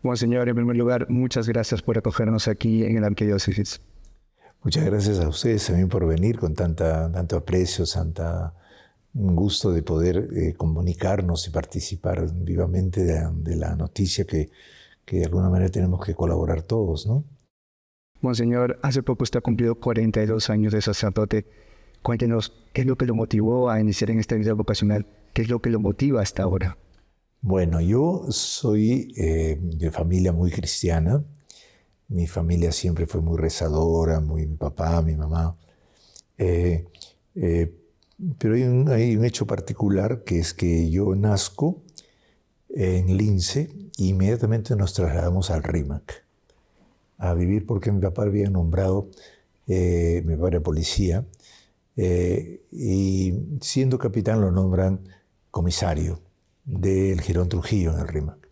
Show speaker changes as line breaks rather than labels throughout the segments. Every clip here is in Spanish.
Monseñor, en primer lugar, muchas gracias por acogernos aquí en el Arquidiócesis.
Muchas gracias a ustedes también por venir con tanto aprecio, un gusto de poder comunicarnos y participar vivamente de la noticia que de alguna manera tenemos que colaborar todos, ¿no?
Monseñor, hace poco usted ha cumplido 42 años de sacerdote. Cuéntenos, ¿qué es lo que lo motivó a iniciar en esta vida vocacional? ¿Qué es lo que lo motiva hasta ahora?
Bueno, yo soy de familia muy cristiana. Mi familia siempre fue muy rezadora, mi papá, mi mamá. Eh, eh, pero hay un hecho particular, que es que yo nazco en Lince e inmediatamente nos trasladamos al RIMAC a vivir, porque mi papá había nombrado, mi papá era policía, y siendo capitán lo nombran comisario del Girón Trujillo en el RIMAC.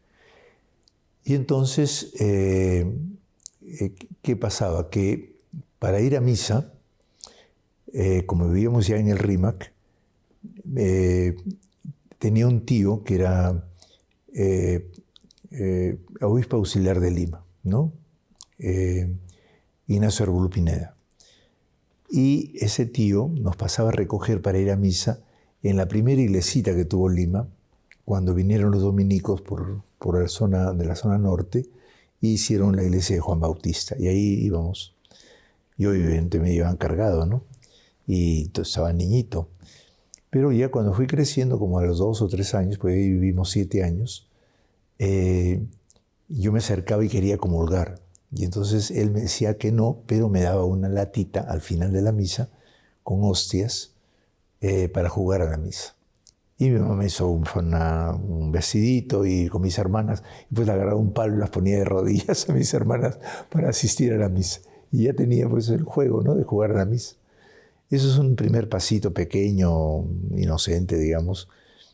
Y entonces, ¿qué pasaba? Que para ir a misa, como vivíamos ya en el RIMAC, tenía un tío que era obispo auxiliar de Lima, ¿no? Ignacio Arbulú Pineda. Y ese tío nos pasaba a recoger para ir a misa en la primera iglesita que tuvo Lima, cuando vinieron los dominicos por la zona norte, y hicieron la iglesia de Juan Bautista. Y ahí íbamos. Yo, evidentemente, me llevaban cargado, ¿no? Y estaba niñito. Pero ya cuando fui creciendo, como a los 2 o 3 años, pues ahí vivimos 7 años, yo me acercaba y quería comulgar. Y entonces él me decía que no, pero me daba una latita al final de la misa con hostias para jugar a la misa. Y mi mamá me hizo un vestidito y con mis hermanas, y pues agarraba un palo y las ponía de rodillas a mis hermanas para asistir a la misa. Y ya tenía pues el juego, ¿no?, de jugar a la misa. Eso es un primer pasito pequeño, inocente, digamos,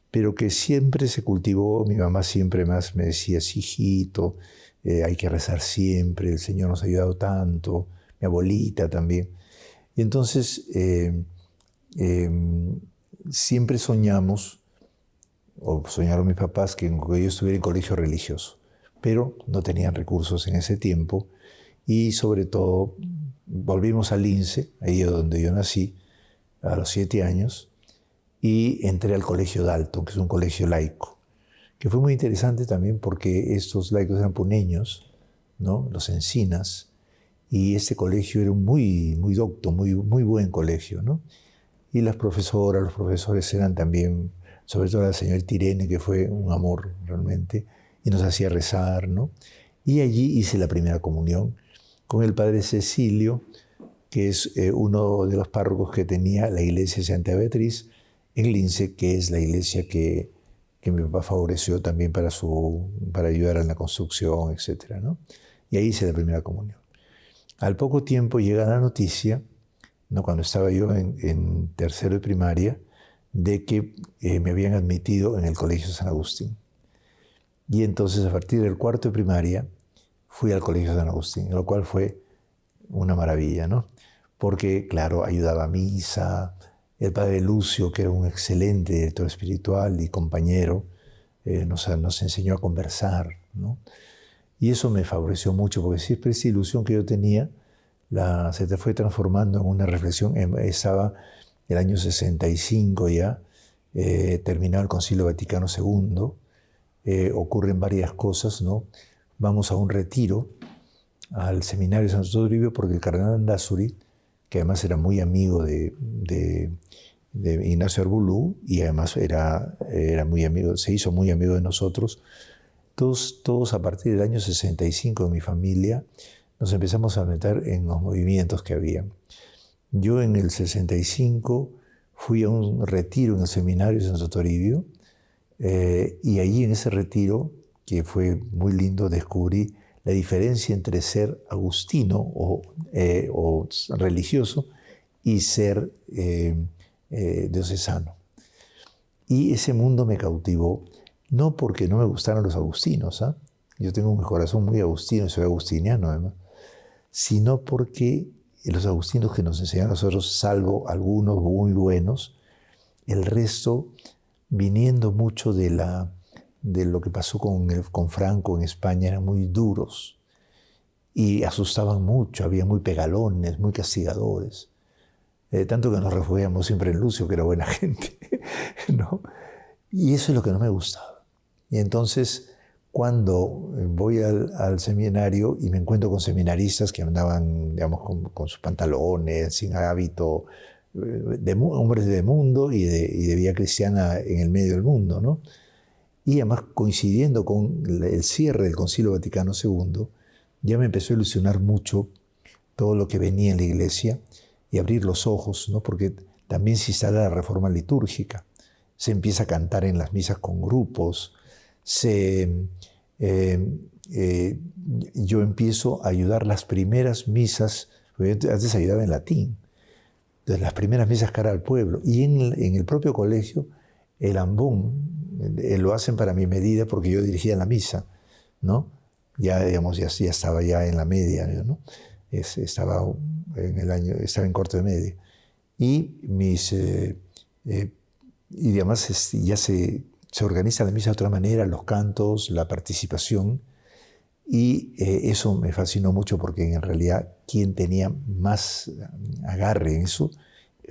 pero que siempre se cultivó. Mi mamá siempre más me decía: sí, hijito, hay que rezar siempre, el Señor nos ha ayudado tanto, mi abuelita también. Y entonces siempre soñamos, o soñaron mis papás, que yo estuviera en colegio religioso, pero no tenían recursos en ese tiempo, y sobre todo volvimos a Lince, ahí donde yo nací, a los 7 años, y entré al colegio Dalton, que es un colegio laico, que fue muy interesante también porque estos laicos eran puneños, ¿no?, los Encinas, y este colegio era un muy docto, muy buen colegio, ¿no? Y las profesoras, los profesores eran también, sobre todo la señora Tirene, que fue un amor realmente, y nos hacía rezar, ¿no? Y allí hice la primera comunión con el padre Cecilio, que es uno de los párrocos que tenía la iglesia de Santa Beatriz en Lince, que es la iglesia que mi papá favoreció también para ayudar en la construcción, etc., ¿no? Y ahí hice la primera comunión. Al poco tiempo llega la noticia, ¿no?, cuando estaba yo en tercero de primaria, de que me habían admitido en el Colegio San Agustín. Y entonces, a partir del cuarto de primaria, fui al Colegio San Agustín, lo cual fue una maravilla, ¿no? Porque, claro, ayudaba a misa. El padre Lucio, que era un excelente director espiritual y compañero, nos enseñó a conversar, ¿no? Y eso me favoreció mucho, porque siempre esa ilusión que yo tenía se fue transformando en una reflexión. Estaba el año 65 ya, terminado el Concilio Vaticano II, ocurren varias cosas, ¿no? Vamos a un retiro al seminario de Santo Toribio, porque el cardenal Andázuri, que además era muy amigo de Ignacio Arbulú, y además era muy amigo, se hizo muy amigo de nosotros. Todos a partir del año 65 de mi familia nos empezamos a meter en los movimientos que había. Yo en el 65 fui a un retiro en el seminario de Santo Toribio, y allí en ese retiro, que fue muy lindo, descubrí la diferencia entre ser agustino o religioso y ser diocesano. Y ese mundo me cautivó, no porque no me gustaran los agustinos, ¿eh? Yo tengo un corazón muy agustino, soy agustiniano además, sino porque los agustinos que nos enseñan a nosotros, salvo algunos muy buenos, el resto, viniendo mucho de de lo que pasó con Franco en España eran muy duros y asustaban mucho, había muy pegalones, muy castigadores. Tanto que nos refugiamos siempre en Lucio, que era buena gente, ¿no? Y eso es lo que no me gustaba. Y entonces, cuando voy al seminario y me encuentro con seminaristas que andaban, digamos, con sus pantalones, sin hábito, hombres de mundo y de vida cristiana en el medio del mundo, ¿no? Y además coincidiendo con el cierre del Concilio Vaticano II, ya me empezó a ilusionar mucho todo lo que venía en la Iglesia y abrir los ojos, ¿no? Porque también se instala la reforma litúrgica, se empieza a cantar en las misas con grupos, yo empiezo a ayudar las primeras misas, antes ayudaba en latín, entonces las primeras misas cara al pueblo, y en el propio colegio, el ambón, lo hacen para mi medida porque yo dirigía la misa, ¿no? Ya, digamos, ya estaba ya en la media, ¿no? Estaba en cuarto de media. Y y además ya se organiza la misa de otra manera, los cantos, la participación, y eso me fascinó mucho porque en realidad quien tenía más agarre en eso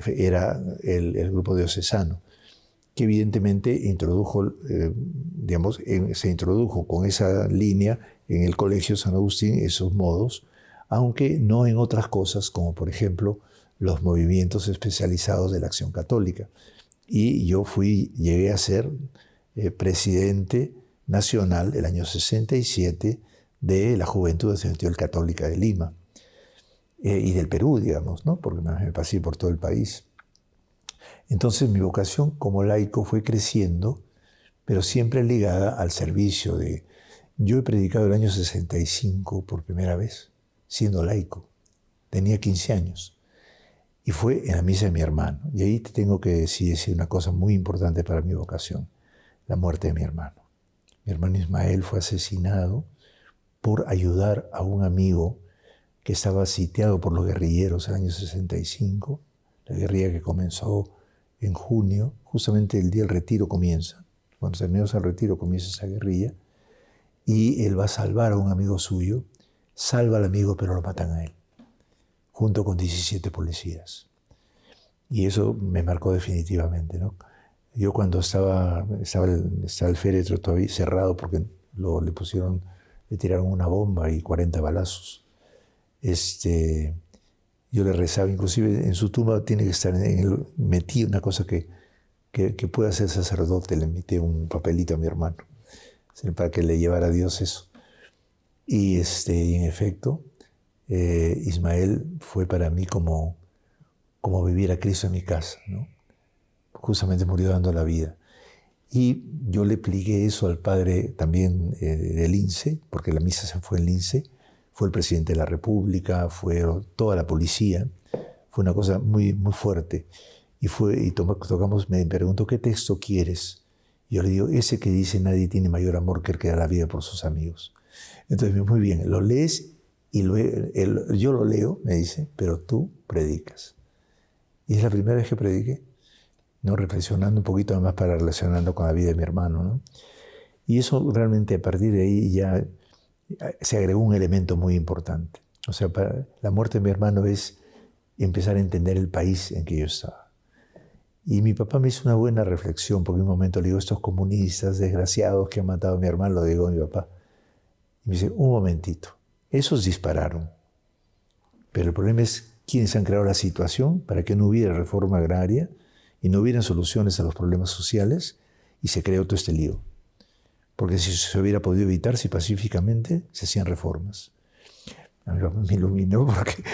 era el grupo diocesano, que evidentemente se introdujo con esa línea en el Colegio San Agustín, esos modos, aunque no en otras cosas, como por ejemplo los movimientos especializados de la Acción Católica. Y yo llegué a ser presidente nacional el año 67 de la Juventud Estudiantil Católica de Lima y del Perú, digamos, ¿no? Porque me pasé por todo el país. Entonces mi vocación como laico fue creciendo, pero siempre ligada al servicio de... Yo he predicado el año 65 por primera vez, siendo laico. Tenía 15 años. Y fue en la misa de mi hermano. Y ahí te tengo que decir una cosa muy importante para mi vocación. La muerte de mi hermano. Mi hermano Ismael fue asesinado por ayudar a un amigo que estaba sitiado por los guerrilleros en el año 65. La guerrilla que comenzó en junio, justamente el día del retiro comienza. Cuando terminamos el retiro comienza esa guerrilla. Y él va a salvar a un amigo suyo. Salva al amigo, pero lo matan a él, junto con 17 policías. Y eso me marcó definitivamente, ¿no? Yo cuando estaba el féretro todavía cerrado porque le tiraron una bomba y 40 balazos. Yo le rezaba, inclusive en su tumba tiene que estar, metí una cosa que pueda ser sacerdote, le metí un papelito a mi hermano, para que le llevara a Dios eso. Y en efecto, Ismael fue para mí como vivir a Cristo en mi casa, ¿no? Justamente murió dando la vida. Y yo le pliqué eso al padre también del INSE, porque la misa se fue en el INSE, fue el presidente de la República, fue toda la policía, fue una cosa muy, muy fuerte. Tocamos, me preguntó, ¿qué texto quieres? Y yo le digo, ese que dice, nadie tiene mayor amor que el que da la vida por sus amigos. Entonces, muy bien, lo lees y yo lo leo, me dice, pero tú predicas. Y es la primera vez que prediqué, ¿no? Reflexionando un poquito más para relacionarlo con la vida de mi hermano, ¿no? Y eso realmente a partir de ahí ya se agregó un elemento muy importante. O sea, la muerte de mi hermano es empezar a entender el país en que yo estaba. Y mi papá me hizo una buena reflexión, porque en un momento le digo, estos comunistas desgraciados que han matado a mi hermano, lo digo a mi papá. Y me dice, un momentito, esos dispararon. Pero el problema es quiénes han creado la situación para que no hubiera reforma agraria y no hubieran soluciones a los problemas sociales y se creó todo este lío. Porque si se hubiera podido evitar, si pacíficamente se hacían reformas. A mí me iluminó porque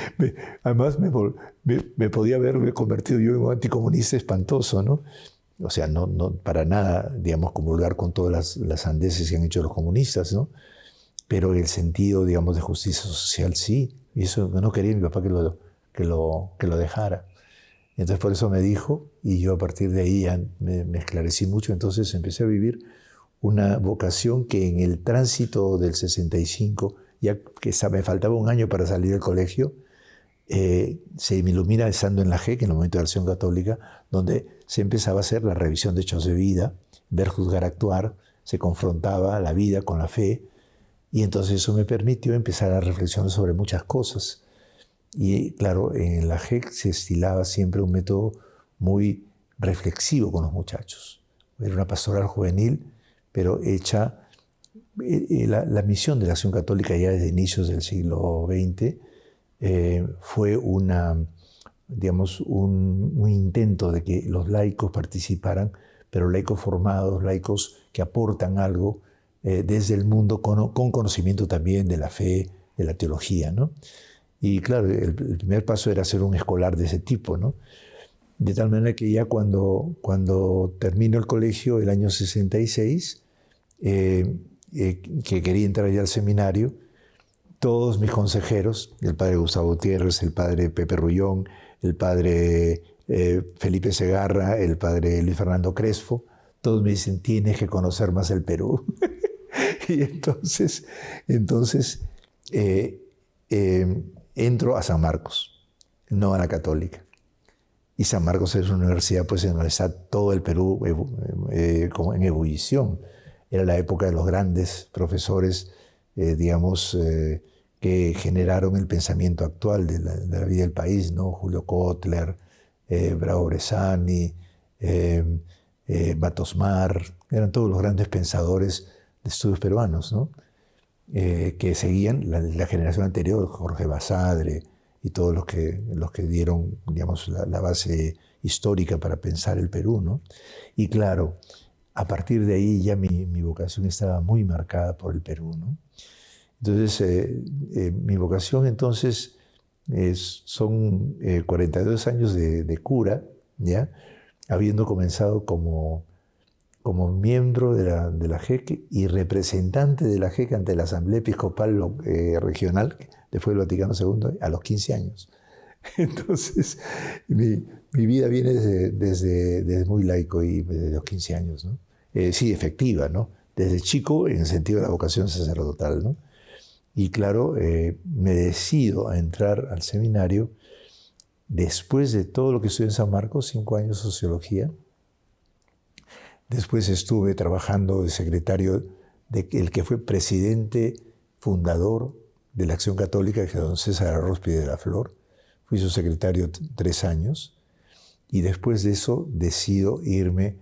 además me podía haberme convertido yo en un anticomunista espantoso, ¿no? O sea, no para nada, digamos, comulgar con todas las sandeces que han hecho los comunistas, ¿no? Pero el sentido, digamos, de justicia social sí. Y eso no quería mi papá que lo dejara. Y entonces por eso me dijo, y yo a partir de ahí ya me esclarecí mucho, entonces empecé a vivir una vocación que en el tránsito del 65, ya que me faltaba un año para salir del colegio, se me ilumina estando en la GEC, en el Movimiento de Acción Católica, donde se empezaba a hacer la revisión de hechos de vida, ver, juzgar, actuar, se confrontaba la vida con la fe, y entonces eso me permitió empezar a reflexionar sobre muchas cosas. Y claro, en la JEC se estilaba siempre un método muy reflexivo con los muchachos. Era una pastoral juvenil, pero hecha, la misión de la Acción Católica ya desde inicios del siglo XX fue digamos, un intento de que los laicos participaran, pero laicos formados, laicos que aportan algo desde el mundo con conocimiento también de la fe, de la teología, ¿no? Y claro, el primer paso era ser un escolar de ese tipo, ¿no? De tal manera que ya cuando termino el colegio, el año 66, que quería entrar ya al seminario, todos mis consejeros, el padre Gustavo Gutiérrez, el padre Pepe Rullón, el padre Felipe Segarra, el padre Luis Fernando Crespo, todos me dicen, tienes que conocer más el Perú. Y entonces entro a San Marcos, no a la Católica. Y San Marcos es una universidad pues, en donde está todo el Perú como en ebullición. Era la época de los grandes profesores, que generaron el pensamiento actual de la vida del país, ¿no? Julio Kotler, Bravo Bresani, Batosmar, eran todos los grandes pensadores de estudios peruanos, ¿no? Que seguían la generación anterior, Jorge Basadre y todos los que dieron, digamos, la base histórica para pensar el Perú, ¿no? Y claro, a partir de ahí ya mi vocación estaba muy marcada por el Perú, ¿no? Entonces, mi vocación entonces son 42 años de cura, ¿ya? Habiendo comenzado como miembro de la JEC y representante de la JEC ante la Asamblea Episcopal Regional, después del Vaticano II, a los 15 años. Entonces, mi vida viene desde muy laico y desde los 15 años, ¿no? Sí, efectiva, ¿no? Desde chico en el sentido de la vocación sacerdotal, ¿no? Y claro, me decido a entrar al seminario después de todo lo que estudié en San Marcos, 5 años de sociología. Después estuve trabajando de secretario el que fue presidente fundador de la Acción Católica, que es don César Arróspi de la Flor. Fui su secretario 3 años. Y después de eso decido irme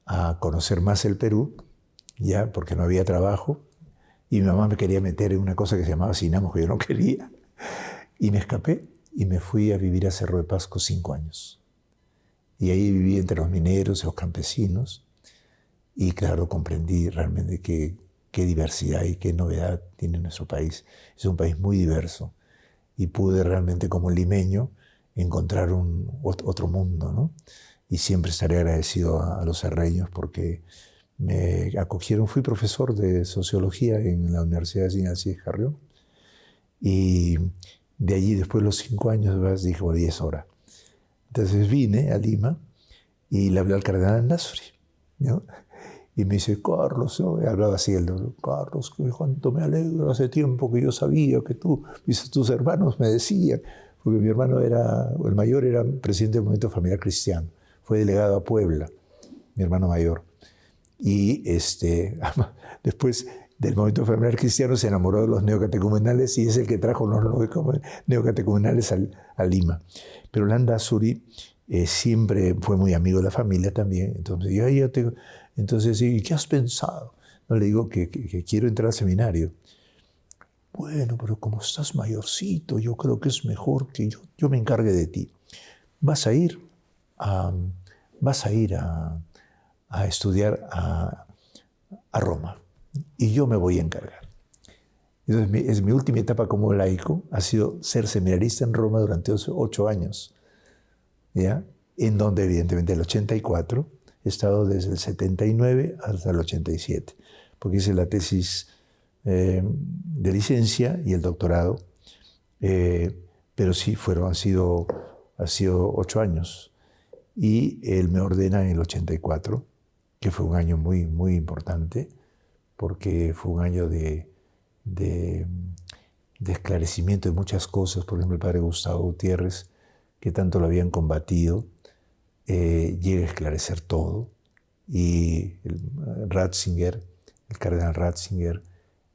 a conocer más el Perú, ya porque no había trabajo. Y mi mamá me quería meter en una cosa que se llamaba Sinamos, que yo no quería. Y me escapé y me fui a vivir a Cerro de Pasco 5 años. Y ahí viví entre los mineros y los campesinos. Y claro, comprendí realmente qué diversidad y qué novedad tiene nuestro país. Es un país muy diverso. Y pude realmente como limeño encontrar otro mundo, ¿no? Y siempre estaré agradecido a los serreños porque me acogieron. Fui profesor de sociología en la Universidad de Alcides Carrión. Y de allí, después de los 5 años, dije, bueno, 10 horas. Entonces vine a Lima y le hablé al cardenal Andázuri, ¿no? Y me dice, Carlos, ¿no? Hablaba así el doctor, Carlos, cuánto me alegro, hace tiempo que yo sabía que tus hermanos me decían, porque mi hermano el mayor era presidente del Movimiento Familiar Cristiano, fue delegado a Puebla, mi hermano mayor. Y después del Movimiento Familiar Cristiano se enamoró de los neocatecumenales y es el que trajo los neocatecumenales a Lima. Pero Landázuri siempre fue muy amigo de la familia también. Entonces, ¿y qué has pensado? No, le digo que quiero entrar al seminario. Bueno, pero como estás mayorcito, yo creo que es mejor que yo me encargue de ti. Vas a ir a estudiar a Roma y yo me voy a encargar. Entonces, mi última etapa como laico ha sido ser seminarista en Roma durante 8 años, ¿ya? En donde evidentemente el 84 he estado desde el 79 hasta el 87, porque hice la tesis de licencia y el doctorado, pero sí han sido 8 años. Y él me ordena en el 84, que fue un año muy, muy importante, porque fue un año de esclarecimiento de muchas cosas. Por ejemplo, el padre Gustavo Gutiérrez, que tanto lo habían combatido, llega a esclarecer todo. Y Ratzinger el cardenal Ratzinger,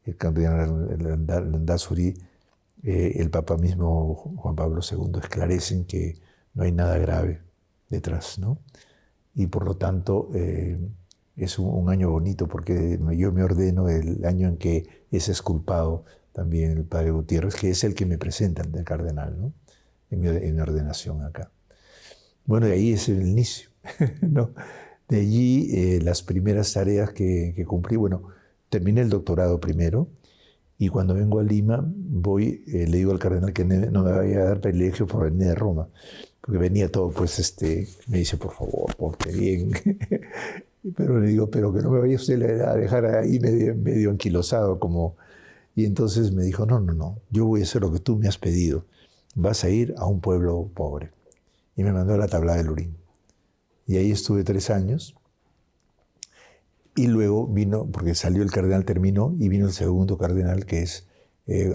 el cardenal Landázuri, el Papa mismo, Juan Pablo II, esclarecen que no hay nada grave detrás, ¿no? Y por lo tanto es un año bonito porque yo me ordeno el año en que es exculpado también el padre Gutiérrez, que es el que me presenta ante el cardenal, ¿no? En mi ordenación acá. Bueno, de ahí es el inicio, ¿no? De allí las primeras tareas que cumplí, bueno, terminé el doctorado primero y cuando vengo a Lima le digo al cardenal que no me vaya a dar privilegio por venir de Roma, porque venía todo, pues me dice, por favor, porte bien. Pero le digo, pero que no me vaya usted a dejar ahí medio anquilosado como... Y entonces me dijo, no, yo voy a hacer lo que tú me has pedido. Vas a ir a un pueblo pobre. Y me mandó a la Tablada del Lurín. Y ahí estuve 3 años. Y luego vino, porque salió el cardenal, terminó, y vino el segundo cardenal, que es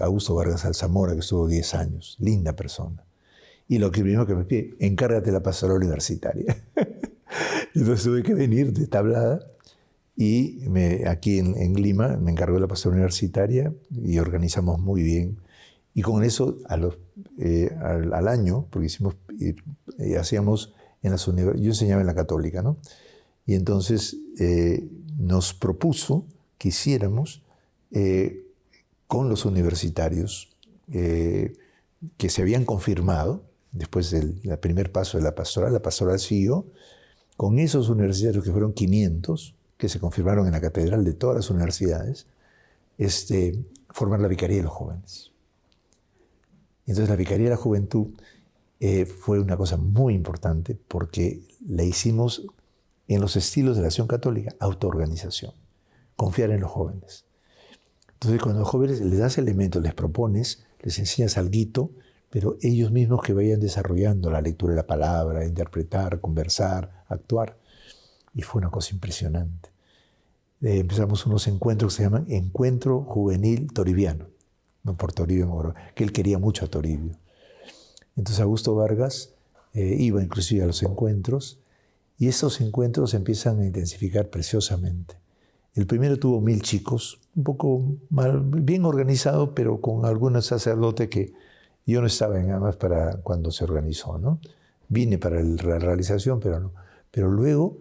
Augusto Vargas Alzamora, que estuvo 10 años. Linda persona. Y lo primero que me pide, encárgate de la pastoral universitaria. Entonces tuve que venir de Tablada y aquí en Lima me encargó de la pastoral universitaria y organizamos muy bien. Y con eso al año, porque hacíamos en las universidades, yo enseñaba en la Católica, ¿no? Y entonces nos propuso que hiciéramos con los universitarios que se habían confirmado después del primer paso de la pastoral siguió, con esos universitarios que fueron 500, que se confirmaron en la catedral de todas las universidades, formar la Vicaría de los Jóvenes. Entonces la Vicaría de la Juventud fue una cosa muy importante porque la hicimos en los estilos de la acción católica, autoorganización, confiar en los jóvenes. Entonces cuando a los jóvenes les das elementos, les propones, les enseñas alguito, pero ellos mismos que vayan desarrollando la lectura de la palabra, interpretar, conversar, actuar. Y fue una cosa impresionante. Empezamos unos encuentros que se llaman Encuentro Juvenil Toribiano, no por Toribio Moro, que él quería mucho a Toribio. Entonces Augusto Vargas iba inclusive a los encuentros y estos encuentros empiezan a intensificar preciosamente. El primero tuvo 1000 chicos, un poco bien organizado, pero con algunos sacerdotes que yo no estaba nada más para cuando se organizó, ¿no? Vine para la realización, pero no. Pero luego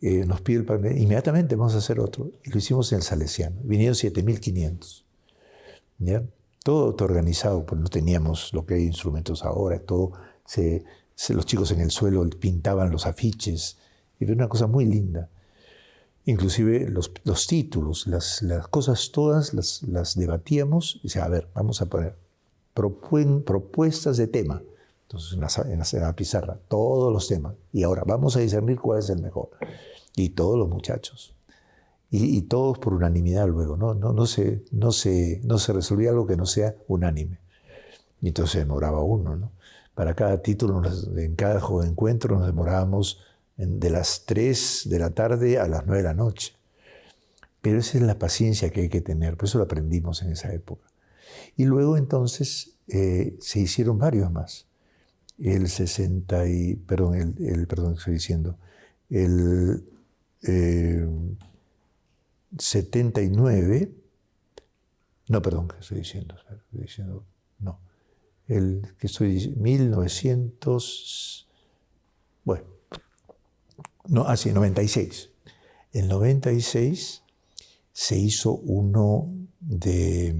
nos pide el padre, inmediatamente vamos a hacer otro. Y lo hicimos en el Salesiano. Vinieron 7500. ¿Ya? Todo autoorganizado, pues no teníamos lo que hay instrumentos ahora, todo los chicos en el suelo pintaban los afiches. Y era una cosa muy linda. Inclusive los títulos, las cosas todas las debatíamos. Y decía, a ver, vamos a poner propuestas de tema. Entonces en la pizarra, todos los temas. Y ahora vamos a discernir cuál es el mejor. Y todos los muchachos. Y todos por unanimidad luego. No se resolvía algo que no sea unánime. Y entonces demoraba uno, ¿no? Para cada título, en cada encuentro nos demorábamos de las 3 de la tarde a las 9 de la noche. Pero esa es la paciencia que hay que tener. Por eso lo aprendimos en esa época. Y luego entonces se hicieron varios más. El 79, no, perdón, ¿qué estoy diciendo? No, el que estoy diciendo, 1900, bueno, no, así, 96. En 96 se hizo uno que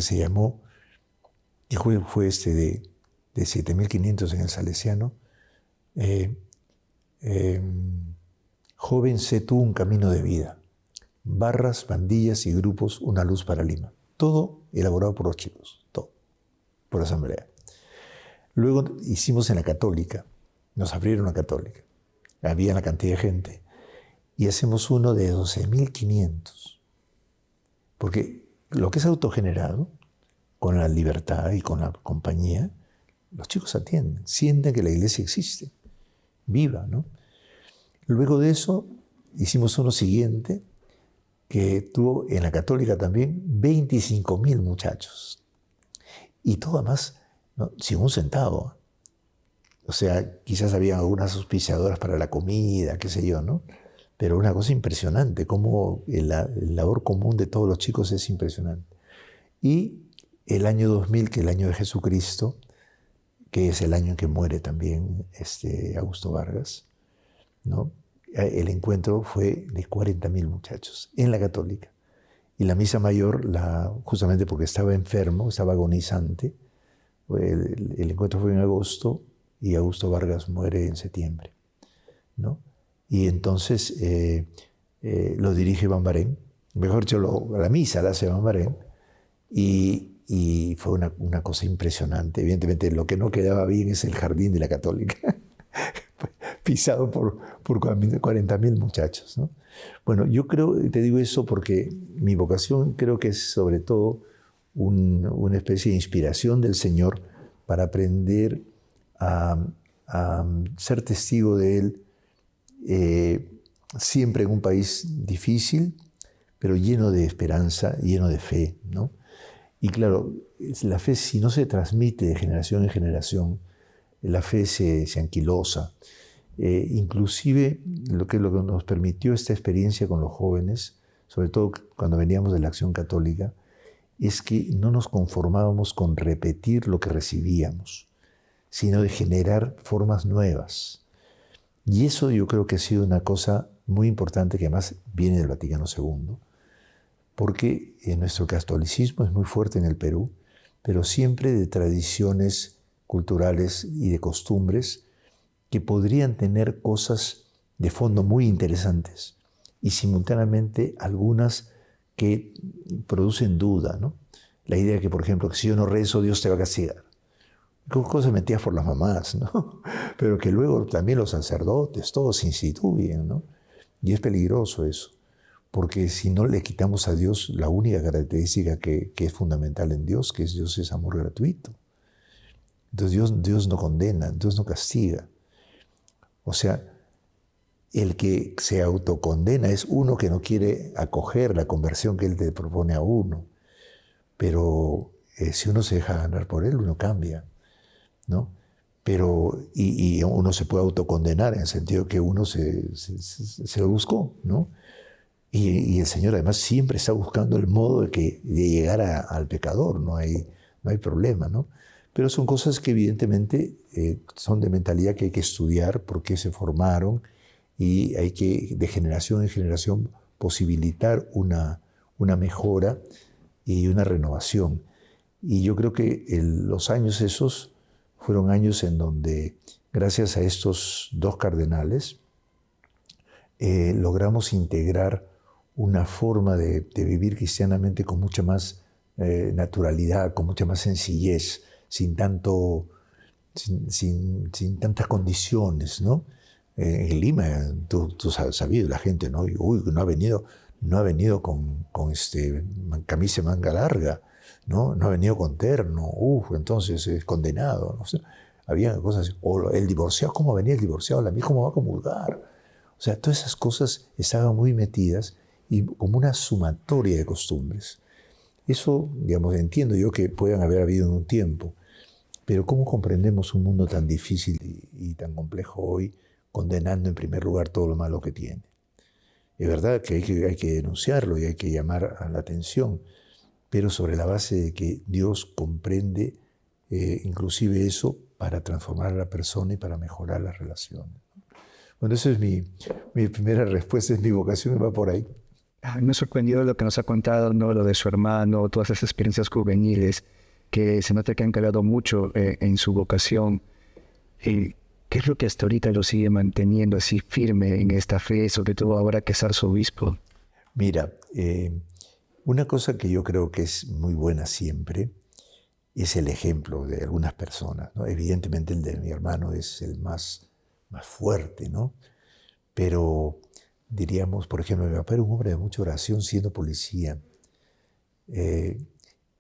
se llamó, y fue de 7500 en el Salesiano, Joven, sé tú un camino de vida, barras, pandillas y grupos, una luz para Lima. Todo elaborado por los chicos, todo, por asamblea. Luego hicimos en la Católica, nos abrieron la Católica, había una cantidad de gente, y hacemos uno de 12.500, porque lo que es autogenerado, con la libertad y con la compañía, los chicos atienden, sienten que la iglesia existe, viva, ¿no? Luego de eso hicimos uno siguiente que tuvo en la Católica también 25.000 muchachos. Y todo además, ¿no?, sin un centavo. O sea, quizás había algunas auspiciadoras para la comida, qué sé yo, ¿no? pero una cosa impresionante, como el labor común de todos los chicos es impresionante. Y el año 2000, que es el año de Jesucristo, que es el año en que muere también Augusto Vargas, ¿no? El encuentro fue de 40.000 muchachos en la Católica. Y la misa mayor, justamente porque estaba enfermo, estaba agonizante, el encuentro fue en agosto y Augusto Vargas muere en septiembre, ¿no? Y entonces lo dirige Iván Barén, mejor dicho, la misa la hace Iván Barén, y fue una cosa impresionante. Evidentemente lo que no quedaba bien es el jardín de la Católica, pisado por 40.000 muchachos, ¿no? Bueno, yo creo, te digo eso porque mi vocación creo que es sobre todo una especie de inspiración del Señor para aprender a ser testigo de Él, siempre en un país difícil, pero lleno de esperanza, lleno de fe, ¿no? Y claro, la fe, si no se transmite de generación en generación, la fe se anquilosa. Inclusive lo que nos permitió esta experiencia con los jóvenes, sobre todo cuando veníamos de la Acción Católica, es que no nos conformábamos con repetir lo que recibíamos, sino de generar formas nuevas. Y eso yo creo que ha sido una cosa muy importante que además viene del Vaticano II, porque nuestro catolicismo es muy fuerte en el Perú, pero siempre de tradiciones culturales y de costumbres que podrían tener cosas de fondo muy interesantes y simultáneamente algunas que producen duda, ¿no? La idea de que, por ejemplo, que si yo no rezo, Dios te va a castigar. Cosas metidas por las mamás, ¿no? Pero que luego también los sacerdotes, todos se instituyen, ¿no? Y es peligroso eso, porque si no le quitamos a Dios la única característica que es fundamental en Dios, que es Dios es amor gratuito. Entonces Dios no condena, Dios no castiga. O sea, el que se autocondena es uno que no quiere acoger la conversión que Él te propone a uno. Pero si uno se deja ganar por Él, uno cambia, ¿no? Pero, y uno se puede autocondenar en el sentido que uno se lo buscó, ¿no? Y el Señor además siempre está buscando el modo de llegar al pecador, no hay problema, ¿no? Pero son cosas que evidentemente son de mentalidad que hay que estudiar, por qué se formaron, y hay que de generación en generación posibilitar una mejora y una renovación. Y yo creo que los años esos fueron años en donde, gracias a estos dos cardenales, logramos integrar una forma de vivir cristianamente con mucha más naturalidad, con mucha más sencillez, sin tantas condiciones, ¿no? En Lima, tú has sabido, la gente, ¿no? Uy, no ha venido con camisa de manga larga, ¿no? No ha venido con terno, entonces es condenado, ¿no? O sea, había cosas, o el divorciado, ¿cómo venía el divorciado? La mía, ¿cómo va a comulgar? O sea, todas esas cosas estaban muy metidas y como una sumatoria de costumbres. Eso, digamos, entiendo yo que puedan haber habido en un tiempo, pero ¿cómo comprendemos un mundo tan difícil y tan complejo hoy, condenando en primer lugar todo lo malo que tiene? Es verdad que hay que denunciarlo y hay que llamar a la atención, pero sobre la base de que Dios comprende inclusive eso para transformar a la persona y para mejorar las relaciones. Bueno, esa es mi primera respuesta, es mi vocación, va por ahí.
Me sorprendió lo que nos ha contado, ¿no? Lo de su hermano, todas esas experiencias juveniles, que se nota que han cambiado mucho en su vocación. ¿Qué es lo que hasta ahorita lo sigue manteniendo así firme en esta fe, sobre todo ahora que es arzobispo?
Mira, una cosa que yo creo que es muy buena siempre es el ejemplo de algunas personas, ¿no? Evidentemente el de mi hermano es el más fuerte, ¿no? Pero diríamos, por ejemplo, mi papá era un hombre de mucha oración siendo policía,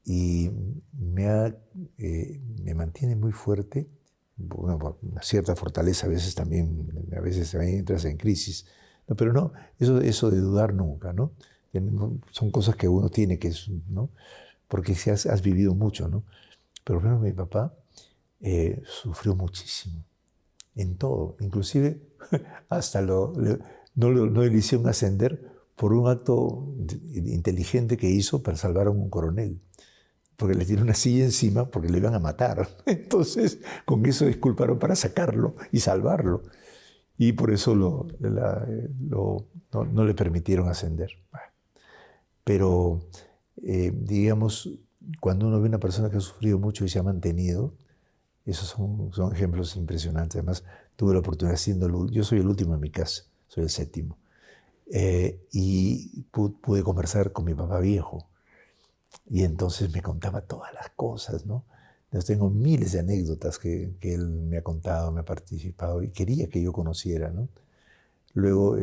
y me mantiene muy fuerte, bueno, una cierta fortaleza, a veces también entras en crisis, ¿no? Pero no, eso de dudar nunca, ¿no? Son cosas que uno tiene que, ¿no? Porque si has vivido mucho, ¿no? Pero bueno, mi papá sufrió muchísimo, en todo, inclusive hasta no le hicieron ascender por un acto inteligente que hizo para salvar a un coronel. Porque le tiró una silla encima porque lo iban a matar. Entonces, con eso disculparon para sacarlo y salvarlo. Y por eso no le permitieron ascender. Pero, digamos, cuando uno ve a una persona que ha sufrido mucho y se ha mantenido, esos son ejemplos impresionantes. Además, tuve la oportunidad yo soy el último en mi casa, soy el séptimo. Y pude conversar con mi papá viejo. Y entonces me contaba todas las cosas, ¿no? Entonces tengo miles de anécdotas que él me ha contado, me ha participado y quería que yo conociera, ¿no? Luego,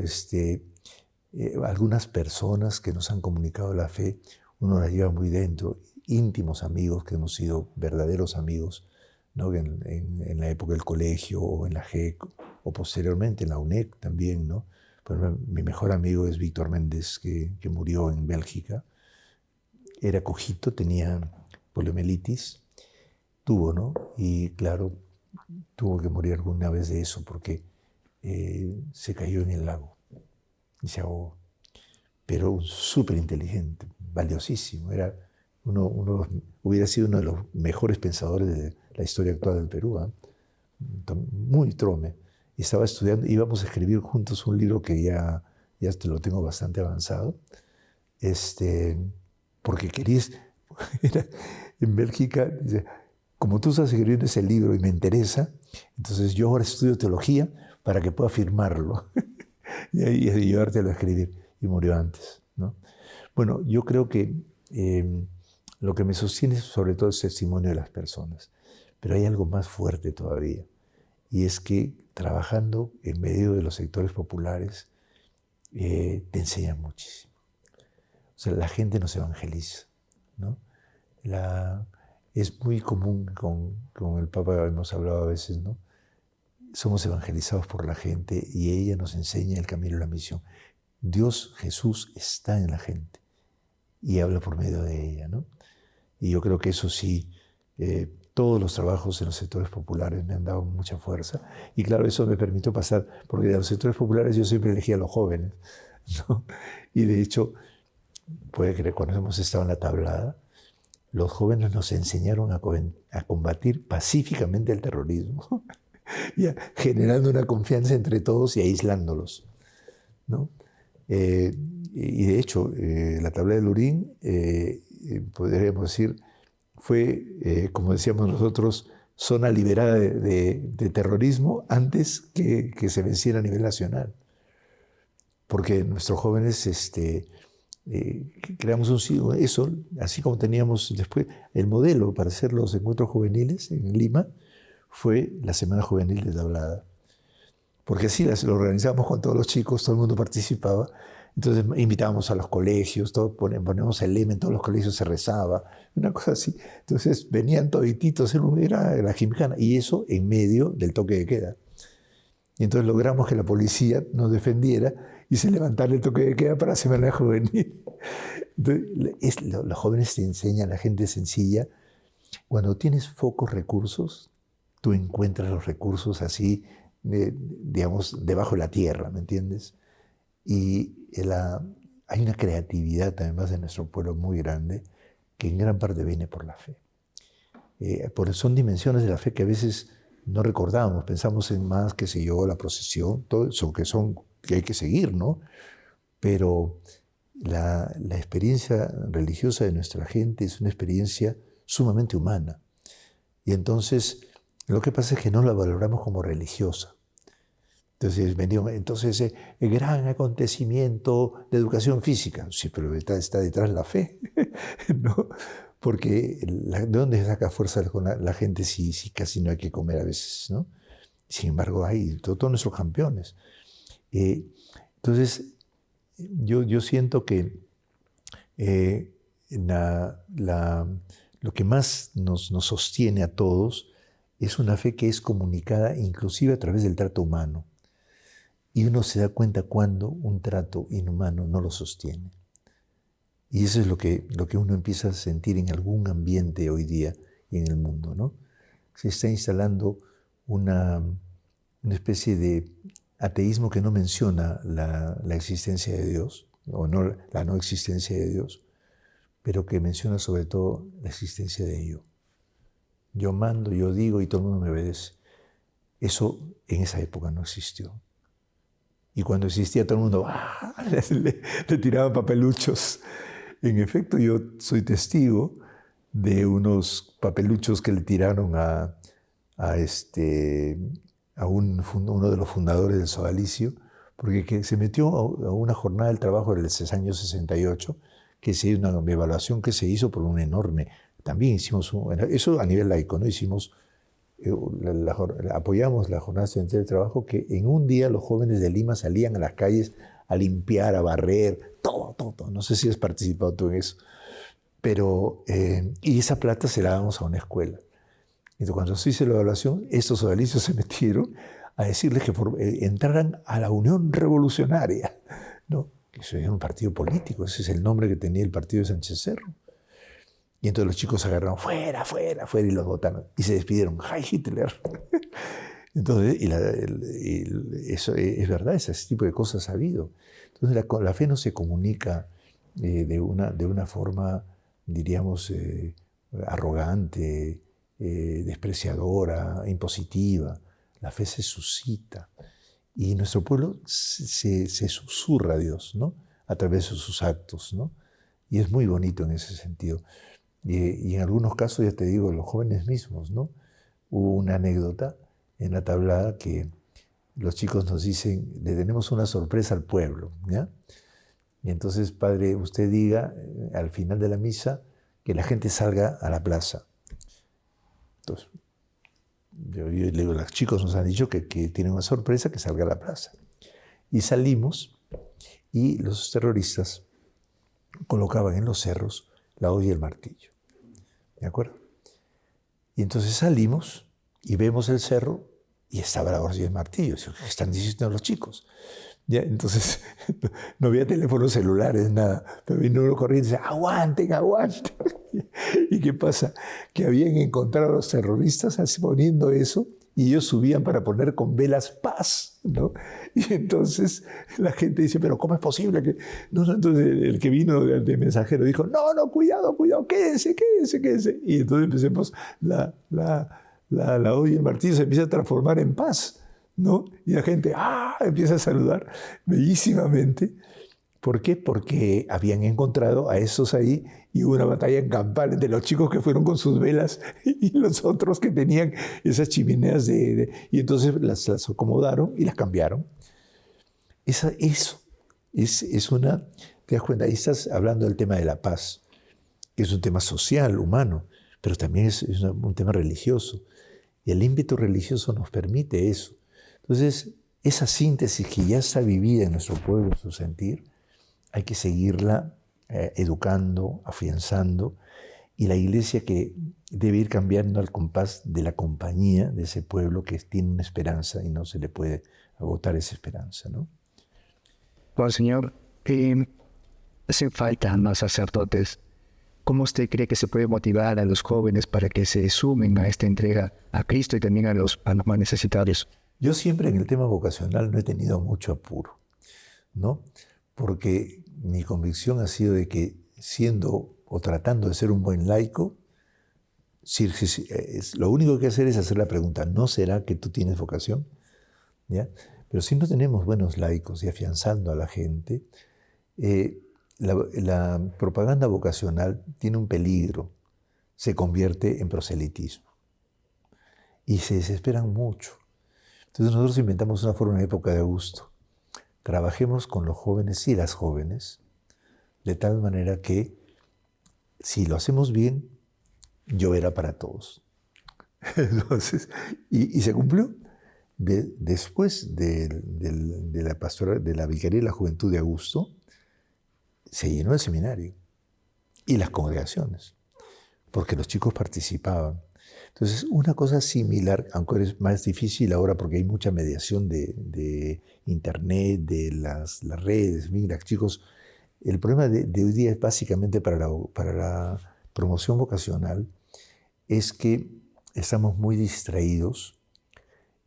algunas personas que nos han comunicado la fe, uno las lleva muy dentro, íntimos amigos que hemos sido verdaderos amigos, ¿no? En la época del colegio o en la GEC o posteriormente en la UNEC también, ¿no? Por ejemplo, mi mejor amigo es Víctor Méndez, que murió en Bélgica. Era cojito, tenía poliomielitis, ¿no? Y claro, tuvo que morir alguna vez de eso porque se cayó en el lago y se ahogó. Pero súper inteligente, valiosísimo. Hubiera sido uno de los mejores pensadores de la historia actual del Perú, ¿eh? Muy trome. Estaba estudiando, íbamos a escribir juntos un libro que ya te lo tengo bastante avanzado, porque en Bélgica, dice, como tú estás escribiendo ese libro y me interesa, entonces yo ahora estudio teología para que pueda firmarlo y ayudártelo a escribir. Y murió antes, ¿no? Bueno, yo creo que lo que me sostiene sobre todo es el testimonio de las personas, pero hay algo más fuerte todavía, y es que trabajando en medio de los sectores populares te enseñan muchísimo. O sea, la gente nos evangeliza, ¿no? Es muy común, con el Papa hemos hablado a veces, ¿no? Somos evangelizados por la gente y ella nos enseña el camino y la misión. Dios, Jesús, está en la gente y habla por medio de ella, ¿no? Y yo creo que eso sí, todos los trabajos en los sectores populares me han dado mucha fuerza. Y claro, eso me permitió pasar, porque de los sectores populares yo siempre elegía a los jóvenes, ¿no? Y de hecho, puede creer, cuando hemos estado en la tablada, los jóvenes nos enseñaron a combatir pacíficamente el terrorismo, ya, generando una confianza entre todos y aislándolos, ¿no? Y de hecho, la tabla de Lurín, podríamos decir, fue, como decíamos nosotros, zona liberada de terrorismo antes que se venciera a nivel nacional. Porque nuestros jóvenes creamos eso, así como teníamos después el modelo para hacer los encuentros juveniles en Lima, fue la Semana Juvenil de Tablada. Porque así lo organizábamos con todos los chicos, todo el mundo participaba. Entonces invitábamos a los colegios, poníamos el lema, en todos los colegios se rezaba, una cosa así. Entonces venían todititos, era la gimcana, y eso en medio del toque de queda. Y entonces logramos que la policía nos defendiera y se levantara el toque de queda para la Semana Juvenil. Entonces, los jóvenes te enseñan, la gente sencilla. Cuando tienes pocos recursos, tú encuentras los recursos así, digamos, debajo de la tierra, ¿me entiendes? Y hay una creatividad además de nuestro pueblo muy grande que en gran parte viene por la fe. Son dimensiones de la fe que a veces no recordamos, pensamos en más, qué sé yo, la procesión, todo eso que hay que seguir, ¿no? Pero la experiencia religiosa de nuestra gente es una experiencia sumamente humana. Y entonces lo que pasa es que no la valoramos como religiosa. Entonces el gran acontecimiento de educación física, sí, pero está detrás la fe, ¿no? Porque ¿de dónde saca fuerza la gente si casi no hay que comer a veces, ¿no? Sin embargo, hay todos nuestros campeones. Entonces, yo siento que lo que más nos sostiene a todos es una fe que es comunicada inclusive a través del trato humano. Y uno se da cuenta cuando un trato inhumano no lo sostiene. Y eso es lo que uno empieza a sentir en algún ambiente hoy día y en el mundo, ¿no? Se está instalando una especie de ateísmo que no menciona la existencia de Dios, o no, la no existencia de Dios, pero que menciona sobre todo la existencia de yo. Yo mando, yo digo y todo el mundo me obedece. Eso en esa época no existió. Y cuando existía todo el mundo le tiraban papeluchos. En efecto, yo soy testigo de unos papeluchos que le tiraron a uno de los fundadores del Sodalicio, porque se metió a una jornada del trabajo del año 68, que se hizo una evaluación que se hizo por un enorme. También hicimos eso a nivel laico, ¿no? Apoyamos la jornada estudiantil del trabajo, que en un día los jóvenes de Lima salían a las calles a limpiar, a barrer, todo. No sé si has participado tú en eso. Pero, y esa plata se la damos a una escuela. Entonces, cuando se hizo la evaluación, estos sodalicios se metieron a decirles que entraran a la Unión Revolucionaria, ¿no? Que eso era un partido político, ese es el nombre que tenía el partido de Sánchez Cerro. Y entonces los chicos se agarraron, fuera, y los votaron. Y se despidieron, ¡Heil Hitler! Entonces, eso es verdad, ese tipo de cosas ha habido. Entonces, la fe no se comunica de una forma, diríamos, arrogante, despreciadora, impositiva. La fe se suscita. Y nuestro pueblo se susurra a Dios, ¿no? A través de sus actos, ¿no? Y es muy bonito en ese sentido. Y en algunos casos, ya te digo, los jóvenes mismos, ¿no? Hubo una anécdota en la tablada que los chicos nos dicen, le tenemos una sorpresa al pueblo, ¿ya? Y entonces, padre, usted diga al final de la misa que la gente salga a la plaza. Entonces, yo le digo, los chicos nos han dicho que tienen una sorpresa, que salga a la plaza. Y salimos y los terroristas colocaban en los cerros la hoz y el martillo. ¿De acuerdo? Y entonces salimos y vemos el cerro y estaba la hoz y el martillo. ¿Qué están diciendo los chicos? ¿Ya? Entonces no había teléfonos celulares, nada. Pero vino uno corriendo y dice, aguanten. ¿Y qué pasa? Que habían encontrado a los terroristas así poniendo eso y ellos subían para poner con velas paz, ¿no? Y entonces la gente dice, pero ¿cómo es posible que...? No, entonces el que vino de mensajero dijo, no, cuidado, quédense. Y entonces empecemos, la hoz y el martillo se empieza a transformar en paz, ¿no? Y la gente empieza a saludar bellísimamente. ¿Por qué? Porque habían encontrado a esos ahí y hubo una batalla en campal entre los chicos que fueron con sus velas y los otros que tenían esas chimeneas y entonces las acomodaron y las cambiaron. Eso es una... ¿Te das cuenta? Ahí estás hablando del tema de la paz, que es un tema social, humano, pero también es un tema religioso. Y el ímpetu religioso nos permite eso. Entonces, esa síntesis que ya está vivida en nuestro pueblo, en su sentir, hay que seguirla educando, afianzando, y la iglesia que debe ir cambiando al compás de la compañía de ese pueblo que tiene una esperanza y no se le puede agotar esa esperanza, ¿no?
Bueno, señor, hacen falta más sacerdotes. ¿Cómo usted cree que se puede motivar a los jóvenes para que se sumen a esta entrega a Cristo y también a los más necesitados?
Yo siempre en el tema vocacional no he tenido mucho apuro, ¿no? Porque mi convicción ha sido de que siendo o tratando de ser un buen laico, lo único que hacer es hacer la pregunta, ¿no será que tú tienes vocación? ¿Ya? Pero si no tenemos buenos laicos y afianzando a la gente, la propaganda vocacional tiene un peligro, se convierte en proselitismo y se desesperan mucho. Entonces nosotros inventamos una forma en época de Augusto. Trabajemos con los jóvenes y las jóvenes, de tal manera que si lo hacemos bien, lloverá para todos. Entonces, y se cumplió. Después de la Vicaría de la Juventud de Augusto, se llenó el seminario y las congregaciones, porque los chicos participaban. Entonces, una cosa similar, aunque es más difícil ahora porque hay mucha mediación de internet, de las redes, mira, chicos, el problema de hoy día es básicamente para la promoción vocacional, es que estamos muy distraídos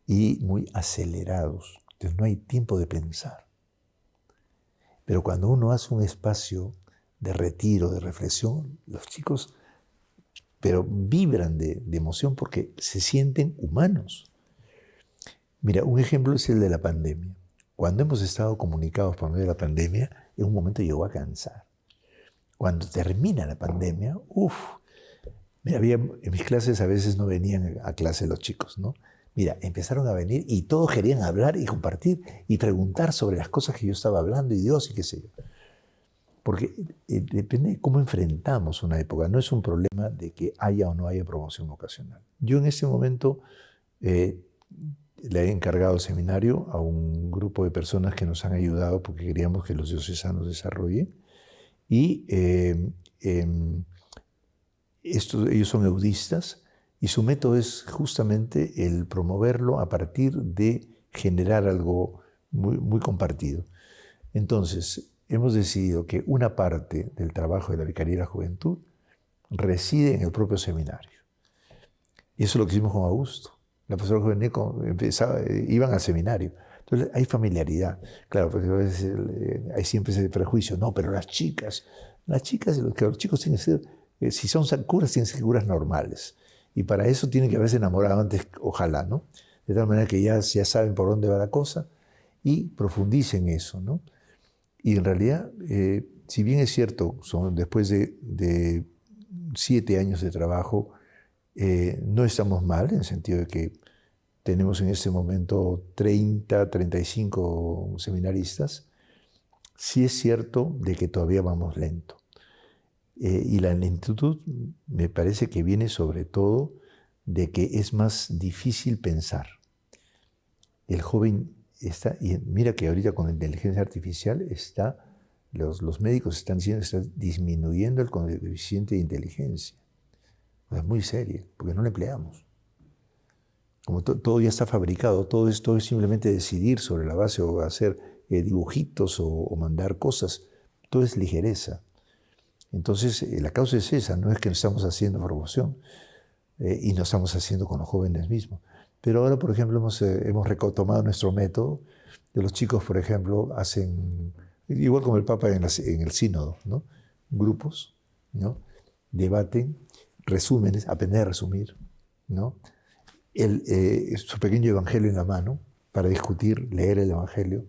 y muy acelerados Entonces no hay tiempo de pensar. Pero cuando uno hace un espacio de retiro, de reflexión, los chicos vibran de emoción porque se sienten humanos. Mira, un ejemplo es el de la pandemia. Cuando hemos estado comunicados por medio de la pandemia, en un momento llegó a cansar. Cuando termina la pandemia, mira, en mis clases a veces no venían a clase los chicos, ¿no? Mira, empezaron a venir y todos querían hablar y compartir y preguntar sobre las cosas que yo estaba hablando y Dios y qué sé yo. Porque depende de cómo enfrentamos una época. No es un problema de que haya o no haya promoción vocacional. Yo en este momento le he encargado el seminario a un grupo de personas que nos han ayudado porque queríamos que los diocesanos desarrollen. Y ellos son eudistas y su método es justamente el promoverlo a partir de generar algo muy, muy compartido. Entonces, hemos decidido que una parte del trabajo de la Vicaría de la Juventud reside en el propio seminario. Y eso es lo que hicimos con Augusto. La profesora juvenil iban al seminario. Entonces hay familiaridad. Claro, porque a veces hay siempre ese prejuicio. No, pero las chicas, los chicos tienen que ser, si son curas, tienen que ser curas normales. Y para eso tienen que haberse enamorado antes, ojalá, ¿no? De tal manera que ya saben por dónde va la cosa y profundicen eso, ¿no? Y en realidad, si bien es cierto, después de 7 años de trabajo, no estamos mal, en el sentido de que tenemos en este momento 35 seminaristas. Sí es cierto de que todavía vamos lento. Y la lentitud me parece que viene sobre todo de que es más difícil pensar. El joven está, y mira que ahorita con la inteligencia artificial los médicos están diciendo que está disminuyendo el coeficiente de inteligencia. Es muy serio, porque no lo empleamos. Como todo ya está fabricado, todo esto es simplemente decidir sobre la base o hacer dibujitos o mandar cosas. Todo es ligereza. Entonces, la causa es esa, no es que no estamos haciendo promoción y no estamos haciendo con los jóvenes mismos. Pero ahora, por ejemplo, hemos retomado nuestro método. De los chicos, por ejemplo, hacen, igual como el Papa en el sínodo, ¿no? Grupos, ¿no? Debaten, resúmenes, aprender a resumir, ¿no? Su pequeño evangelio en la mano para discutir, leer el evangelio.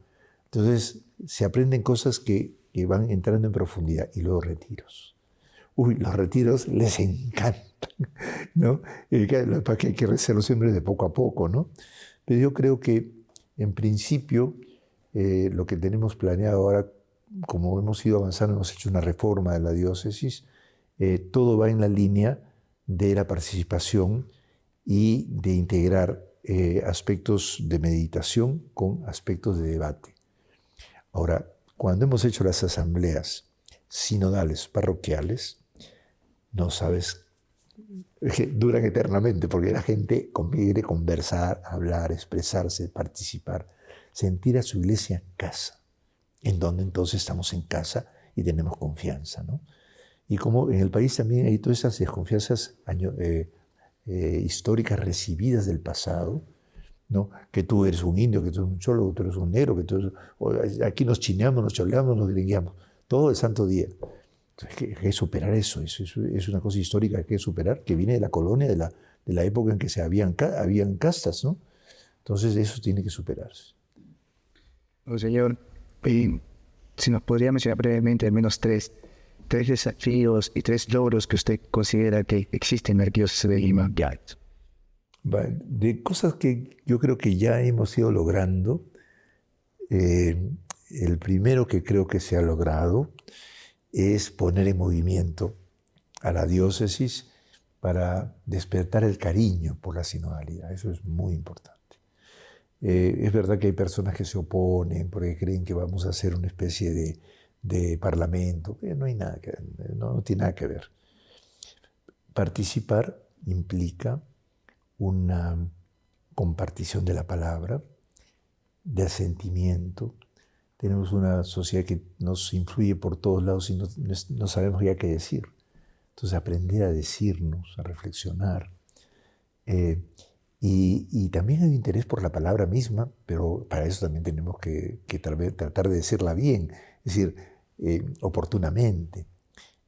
Entonces, se aprenden cosas que van entrando en profundidad. Y luego retiros. Los retiros les encantan, ¿no? Para que hay que hacerlo siempre de poco a poco, ¿no? Pero yo creo que, en principio, lo que tenemos planeado ahora, como hemos ido avanzando, hemos hecho una reforma de la diócesis, todo va en la línea de la participación y de integrar aspectos de meditación con aspectos de debate. Ahora, cuando hemos hecho las asambleas sinodales parroquiales, no sabes, duran eternamente porque la gente quiere conversar, hablar, expresarse, participar, sentir a su iglesia en casa, en donde entonces estamos en casa y tenemos confianza, ¿no? Y como en el país también hay todas esas desconfianzas históricas recibidas del pasado, ¿no? Que tú eres un indio, que tú eres un cholo, que tú eres un negro, aquí nos chineamos, nos choleamos, nos gringueamos, todo el santo día. Entonces, hay que superar eso es una cosa histórica que hay que superar, que viene de la colonia, de la época en que habían castas, ¿no? Entonces eso tiene que superarse.
Señor, si nos podría mencionar brevemente al menos tres desafíos y 3 logros que usted considera que existen en la Arquidiócesis de Lima.
De cosas que yo creo que ya hemos ido logrando, el primero que creo que se ha logrado es poner en movimiento a la diócesis para despertar el cariño por la sinodalidad. Eso es muy importante. Es verdad que hay personas que se oponen porque creen que vamos a hacer una especie de parlamento. No hay nada no tiene nada que ver. Participar implica una compartición de la palabra, del sentimiento. Tenemos una sociedad que nos influye por todos lados y no sabemos ya qué decir. Entonces aprender a decirnos, a reflexionar. Y también hay un interés por la palabra misma, pero para eso también tenemos que tratar de decirla bien, es decir, oportunamente.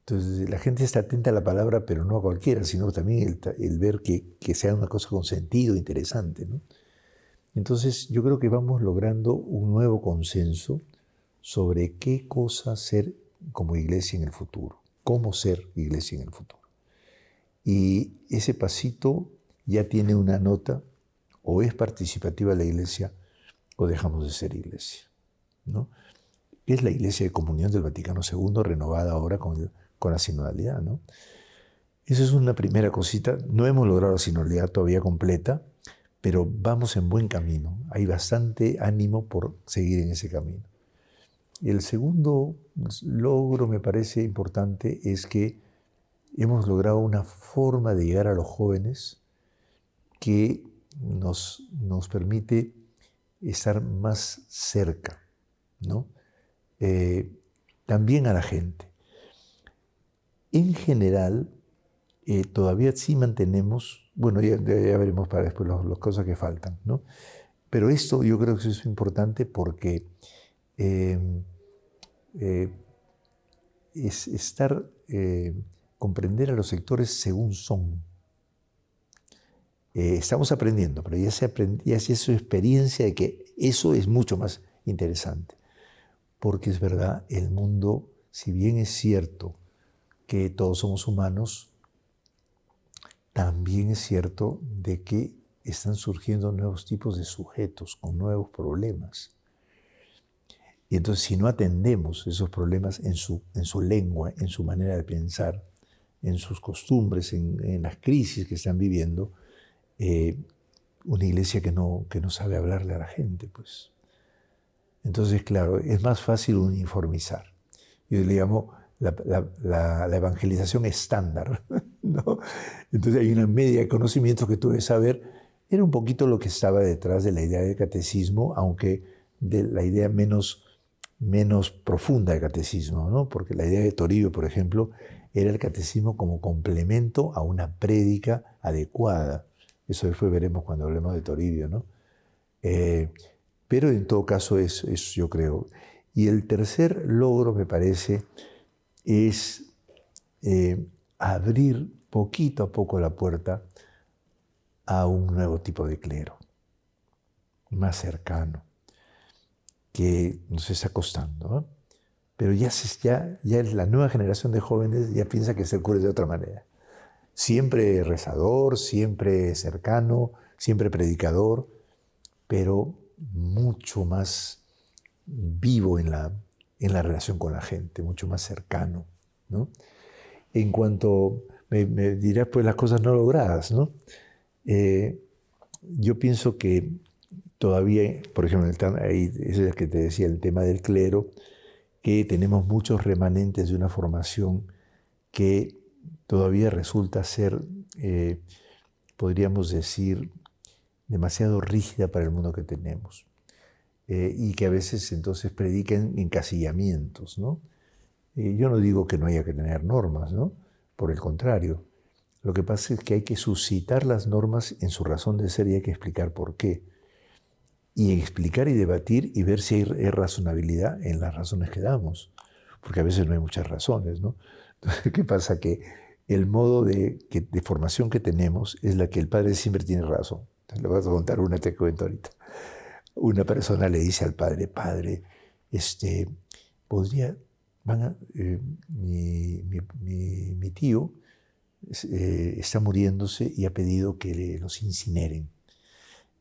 Entonces la gente está atenta a la palabra, pero no a cualquiera, sino también el ver que sea una cosa con sentido, interesante, ¿no? Entonces yo creo que vamos logrando un nuevo consenso sobre qué cosa ser como iglesia en el futuro, cómo ser iglesia en el futuro. Y ese pasito ya tiene una nota, o es participativa la iglesia o dejamos de ser iglesia, ¿no? Es la Iglesia de Comunión del Vaticano II, renovada ahora con la sinodalidad, ¿no? Esa es una primera cosita. No hemos logrado la sinodalidad todavía completa, pero vamos en buen camino. Hay bastante ánimo por seguir en ese camino. Y el segundo logro, me parece importante, es que hemos logrado una forma de llegar a los jóvenes que nos permite estar más cerca, ¿no? También a la gente. En general, todavía sí mantenemos, bueno, ya veremos para después las cosas que faltan, ¿no? Pero esto yo creo que es importante porque es comprender a los sectores según son. Estamos aprendiendo, pero ya es su experiencia de que eso es mucho más interesante. Porque es verdad, el mundo, si bien es cierto que todos somos humanos, también es cierto de que están surgiendo nuevos tipos de sujetos con nuevos problemas. Y entonces, si no atendemos esos problemas en su lengua, en su manera de pensar, en sus costumbres, en las crisis que están viviendo, una iglesia que no sabe hablarle a la gente, pues. Entonces, claro, es más fácil uniformizar. Yo le llamo la evangelización estándar, ¿no? Entonces hay una media de conocimientos que tú debes saber. Era un poquito lo que estaba detrás de la idea del catecismo, aunque de la idea menos profunda del catecismo, ¿no? Porque la idea de Toribio, por ejemplo, era el catecismo como complemento a una prédica adecuada. Eso después veremos cuando hablemos de Toribio, ¿no? Pero en todo caso es yo creo. Y el tercer logro, me parece, es abrir poquito a poco la puerta a un nuevo tipo de clero, más cercano, que nos está costando, ¿no? Pero ya la nueva generación de jóvenes ya piensa que ser cura es de otra manera. Siempre rezador, siempre cercano, siempre predicador, pero mucho más vivo en la relación con la gente, mucho más cercano, ¿no? En cuanto me dirás, pues, las cosas no logradas, ¿no? Yo pienso que todavía, por ejemplo, ahí es el que te decía, el tema del clero, que tenemos muchos remanentes de una formación que todavía resulta ser, podríamos decir, demasiado rígida para el mundo que tenemos. Y que a veces entonces predican encasillamientos, ¿no? Yo no digo que no haya que tener normas, ¿no? Por el contrario. Lo que pasa es que hay que suscitar las normas en su razón de ser y hay que explicar por qué. Y explicar y debatir y ver si hay razonabilidad en las razones que damos. Porque a veces no hay muchas razones, ¿no? Entonces, ¿qué pasa? Que el modo de formación que tenemos es la que el padre siempre tiene razón. Le voy a contar una, te cuento ahorita. Una persona le dice al padre, padre, mi tío está muriéndose y ha pedido que los incineren.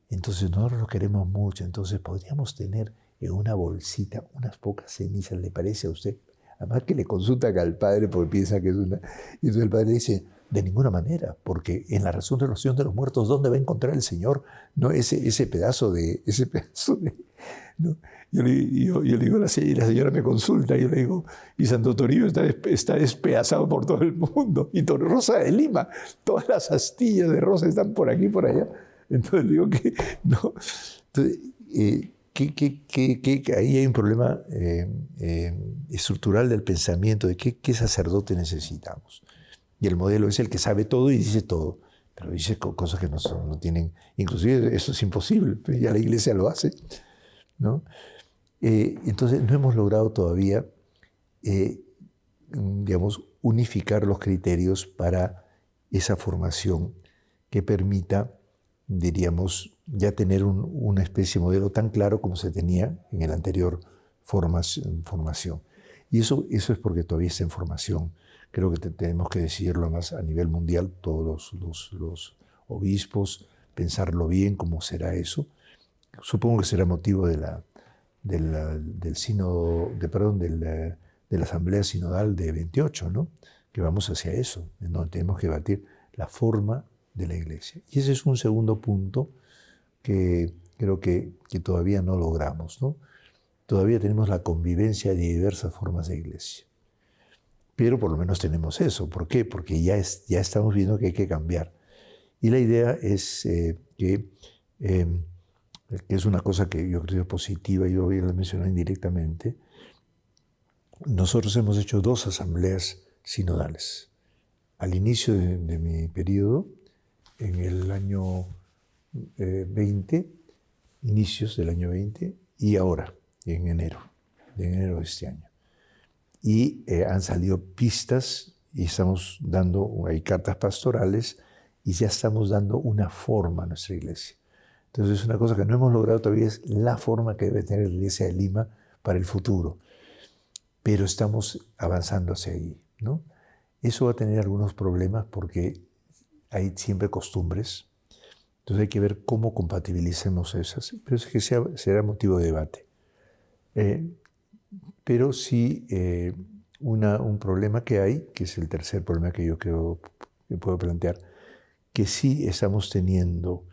Entonces nosotros lo queremos mucho, entonces podríamos tener en una bolsita unas pocas cenizas, ¿le parece a usted? Además que le consultan al padre porque piensa que es una... Y entonces el padre dice, de ninguna manera, porque en la resurrección de los muertos, ¿dónde va a encontrar el Señor? No, ese pedazo de... ¿no? Yo le digo, la señora me consulta, yo le digo, y Santo Toribio está despedazado por todo el mundo, y Rosa de Lima, todas las astillas de rosa están por aquí y por allá. Entonces digo que no. Entonces, que ahí hay un problema estructural del pensamiento de qué sacerdote necesitamos. Y el modelo es el que sabe todo y dice todo. pero dice cosas que no tienen, inclusive eso es imposible, ya la iglesia lo hace, ¿no? Entonces no hemos logrado todavía, digamos, unificar los criterios para esa formación que permita, diríamos, ya tener una especie de modelo tan claro como se tenía en el anterior formación. Y eso es porque todavía está en formación. Creo que tenemos que decidirlo más a nivel mundial, todos los obispos, pensarlo bien cómo será eso. Supongo que será motivo del sínodo, de la Asamblea Sinodal de 28, ¿no? Que vamos hacia eso, en donde tenemos que debatir la forma de la Iglesia. Y ese es un segundo punto que creo que todavía no logramos, ¿no? Todavía tenemos la convivencia de diversas formas de Iglesia. Pero por lo menos tenemos eso. ¿Por qué? Porque ya estamos viendo que hay que cambiar. Y la idea es que es una cosa que yo creo positiva, yo hoy la mencioné indirectamente. Nosotros hemos hecho 2 asambleas sinodales. Al inicio de mi periodo, en el año 20, inicios del año 20, y ahora, en enero de este año. Y han salido pistas y estamos dando, hay cartas pastorales y ya estamos dando una forma a nuestra iglesia. Entonces una cosa que no hemos logrado todavía es la forma que debe tener la iglesia de Lima para el futuro. Pero estamos avanzando hacia ahí, ¿no? Eso va a tener algunos problemas porque hay siempre costumbres. Entonces hay que ver cómo compatibilicemos esas. Pero es que será motivo de debate. Pero sí un problema que hay, que es el tercer problema que yo creo que puedo plantear, que sí estamos teniendo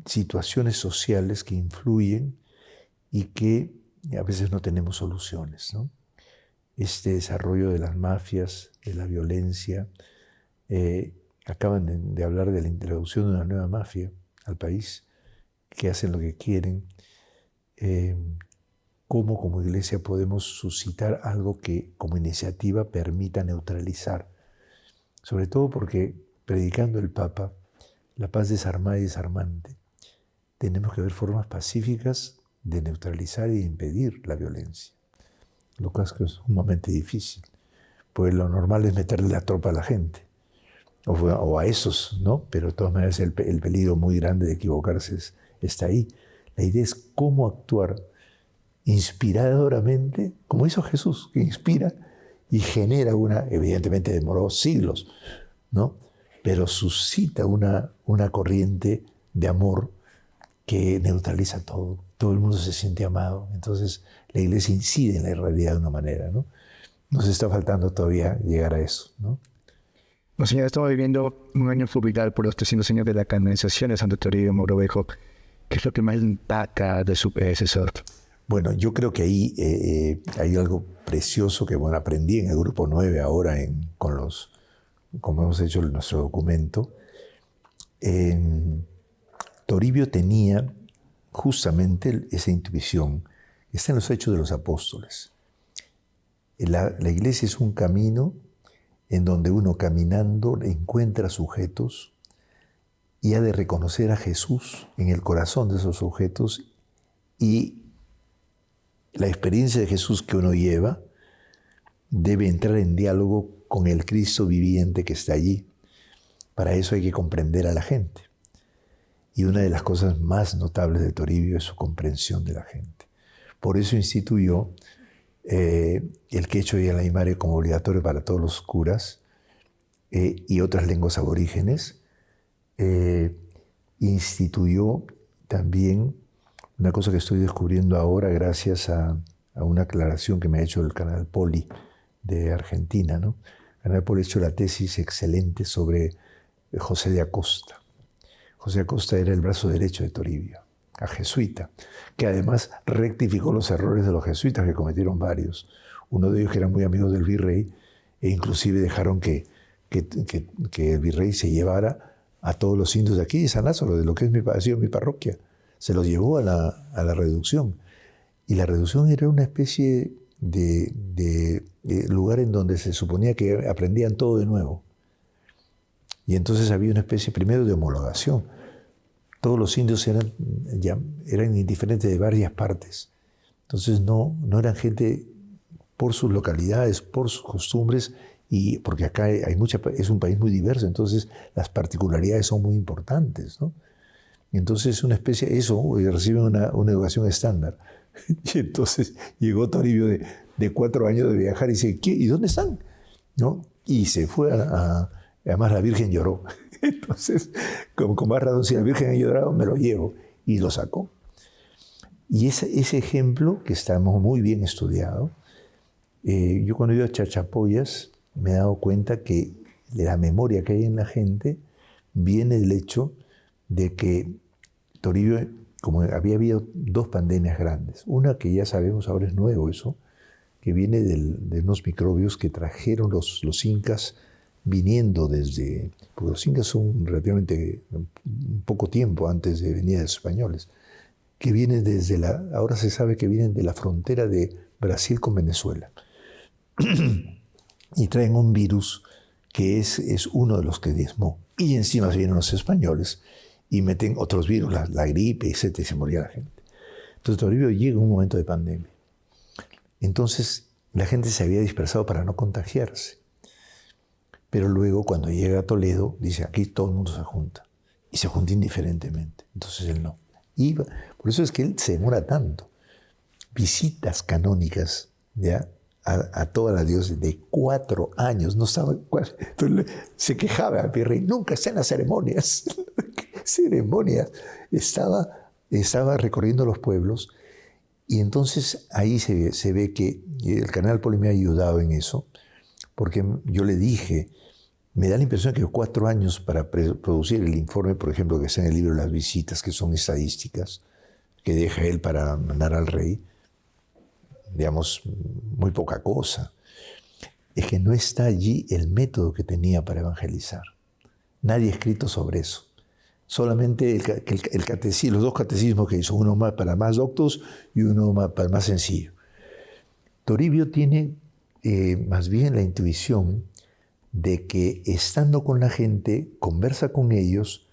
situaciones sociales que influyen y que a veces no tenemos soluciones, ¿no? Este desarrollo de las mafias, de la violencia, acaban de hablar de la introducción de una nueva mafia al país, que hacen lo que quieren. ¿Cómo como iglesia podemos suscitar algo que como iniciativa permita neutralizar? Sobre todo porque, predicando el Papa, la paz desarmada y desarmante, tenemos que ver formas pacíficas de neutralizar y de impedir la violencia. Lo que es sumamente difícil, pues lo normal es meterle la tropa a la gente, o a esos, ¿no? Pero de todas maneras el peligro muy grande de equivocarse está ahí. La idea es cómo actuar inspiradoramente, como hizo Jesús, que inspira y genera evidentemente demoró siglos, ¿no? Pero suscita una corriente de amor que neutraliza todo. Todo el mundo se siente amado. Entonces la iglesia incide en la realidad de una manera, ¿no? Nos está faltando todavía llegar a eso, ¿no?
Monseñor, estamos viviendo un año jubilar por los 300 años de la canonización de Santo Toribio Mogrovejo. ¿Qué es lo que más impacta de su predecesor?
Bueno, yo creo que ahí hay algo precioso que aprendí en el grupo 9 ahora, como hemos hecho en nuestro documento. Toribio tenía justamente esa intuición. Está en los Hechos de los Apóstoles. La iglesia es un camino en donde uno caminando encuentra sujetos y ha de reconocer a Jesús en el corazón de esos sujetos, y la experiencia de Jesús que uno lleva debe entrar en diálogo con el Cristo viviente que está allí. Para eso hay que comprender a la gente. Y una de las cosas más notables de Toribio es su comprensión de la gente. Por eso instituyó el quechua y el aymara como obligatorio para todos los curas y otras lenguas aborígenes. Instituyó también una cosa que estoy descubriendo ahora gracias a una aclaración que me ha hecho el Canal Poli de Argentina, ¿no? El Canal Poli ha hecho la tesis excelente sobre José de Acosta. José Acosta era el brazo derecho de Toribio, a jesuita, que además rectificó los errores de los jesuitas, que cometieron varios. Uno de ellos que era muy amigo del virrey, e inclusive dejaron que el virrey se llevara a todos los indios de aquí de San Lázaro, de lo que ha sido mi parroquia. Se los llevó a la reducción. Y la reducción era una especie de lugar en donde se suponía que aprendían todo de nuevo. Y entonces había una especie primero de homologación. Todos los indios eran indiferentes de varias partes. Entonces no eran gente por sus localidades, por sus costumbres, y porque acá es un país muy diverso, entonces las particularidades son muy importantes, ¿no? Y entonces una especie, reciben una educación estándar. Y entonces llegó Toribio de 4 años de viajar y dice, ¿qué? ¿Y dónde están? ¿No? Y se fue además la Virgen lloró. Entonces, con más razón, si la Virgen ha llorado, me lo llevo. Y lo sacó. Y ese ejemplo, que estamos muy bien estudiado, yo cuando iba a Chachapoyas me he dado cuenta que la memoria que hay en la gente viene del hecho de que Toribio, como había habido 2 pandemias grandes, una que ya sabemos ahora es nuevo eso, que viene de unos microbios que trajeron los incas viniendo porque los incas son relativamente un poco tiempo antes de venir de los españoles, que vienen ahora se sabe que vienen de la frontera de Brasil con Venezuela. Y traen un virus que es uno de los que diezmó. Y encima vienen los españoles y meten otros virus, la gripe, etc., y se moría la gente. Entonces Toribio llega un momento de pandemia. Entonces la gente se había dispersado para no contagiarse. Pero luego cuando llega a Toledo, dice, aquí todo el mundo se junta. Y se junta indiferentemente. Entonces él no. Iba. Por eso es que él se demora tanto. Visitas canónicas, ¿ya?, a todas las dioses de 4 años. No estaba. Entonces se quejaba al virrey. Nunca está en las ceremonias. Ceremonias. Estaba recorriendo los pueblos. Y entonces ahí se ve que el cardenal Poli me ha ayudado en eso. Porque yo le dije, me da la impresión que 4 años para producir el informe, por ejemplo, que está en el libro Las Visitas, que son estadísticas, que deja él para mandar al rey, digamos, muy poca cosa. Es que no está allí el método que tenía para evangelizar. Nadie ha escrito sobre eso. Solamente el catecismo, los 2 catecismos que hizo, uno más para más doctos y uno para más sencillo. Toribio tiene más bien la intuición de que estando con la gente, conversa con ellos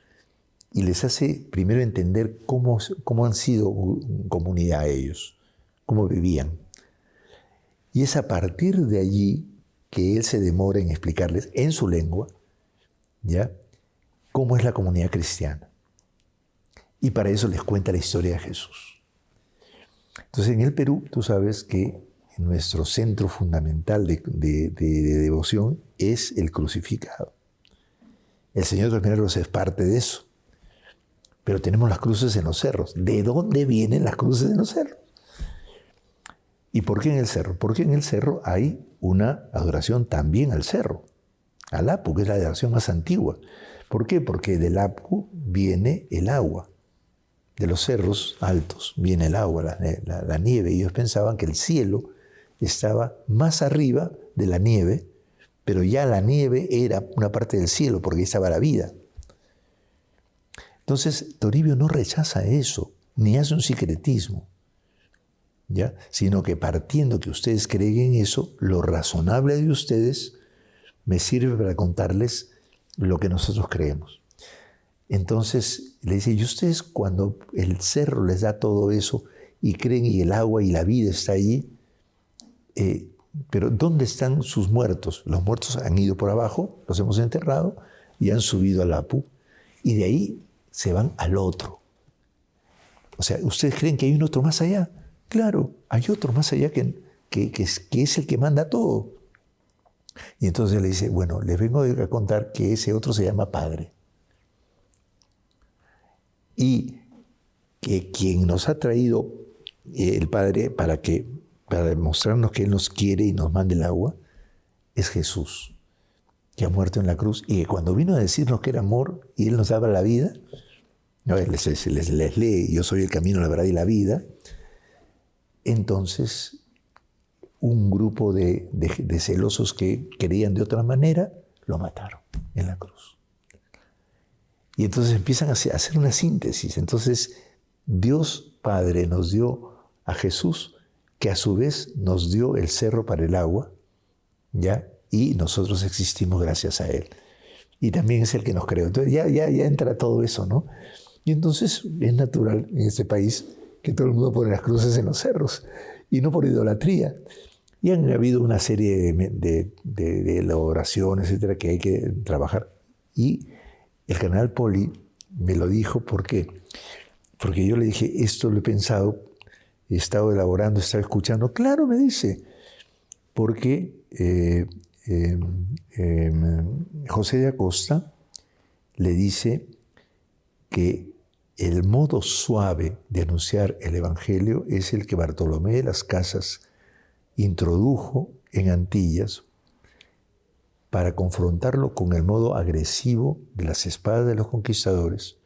y les hace primero entender cómo han sido comunidad ellos, cómo vivían. Y es a partir de allí que él se demora en explicarles en su lengua, ¿ya?, cómo es la comunidad cristiana. Y para eso les cuenta la historia de Jesús. Entonces en el Perú, tú sabes que nuestro centro fundamental de devoción es el crucificado. El Señor de los Milagros es parte de eso. Pero tenemos las cruces en los cerros. ¿De dónde vienen las cruces en los cerros? ¿Y por qué en el cerro? Porque en el cerro hay una adoración también al cerro, al Apu, que es la adoración más antigua. ¿Por qué? Porque del Apu viene el agua. De los cerros altos viene el agua, la nieve. Y ellos pensaban que el cielo estaba más arriba de la nieve, pero ya la nieve era una parte del cielo, porque ahí estaba la vida. Entonces, Toribio no rechaza eso, ni hace un sincretismo, ¿ya?, sino que partiendo que ustedes creen en eso, lo razonable de ustedes me sirve para contarles lo que nosotros creemos. Entonces le dice, y ustedes cuando el cerro les da todo eso y creen y el agua y la vida está allí, pero ¿dónde están sus muertos? Los muertos han ido por abajo, los hemos enterrado y han subido al Apu, y de ahí se van al otro. O sea, ¿ustedes creen que hay un otro más allá? Claro, hay otro más allá que es el que manda todo. Y entonces le dice, bueno, les vengo a contar que ese otro se llama Padre. Y que quien nos ha traído el Padre para demostrarnos que Él nos quiere y nos manda el agua, es Jesús, que ha muerto en la cruz, y que cuando vino a decirnos que era amor y Él nos daba la vida, les lee, yo soy el camino, la verdad y la vida. Entonces, un grupo de celosos que querían de otra manera, lo mataron en la cruz. Y entonces empiezan a hacer una síntesis. Entonces, Dios Padre nos dio a Jesús, que a su vez nos dio el cerro para el agua, ¿ya? Y nosotros existimos gracias a Él. y también es el que nos creó. Entonces ya entra todo eso, ¿no? Y entonces es natural en este país que todo el mundo pone las cruces en los cerros, y no por idolatría. Y han habido una serie de elaboraciones, etcétera, que hay que trabajar. Y el cardenal Poli me lo dijo, ¿por qué? Porque yo le dije, esto lo he pensado, he estado elaborando, he estado escuchando. Claro, me dice, porque José de Acosta le dice que el modo suave de anunciar el Evangelio es el que Bartolomé de las Casas introdujo en Antillas para confrontarlo con el modo agresivo de las espadas de los conquistadores.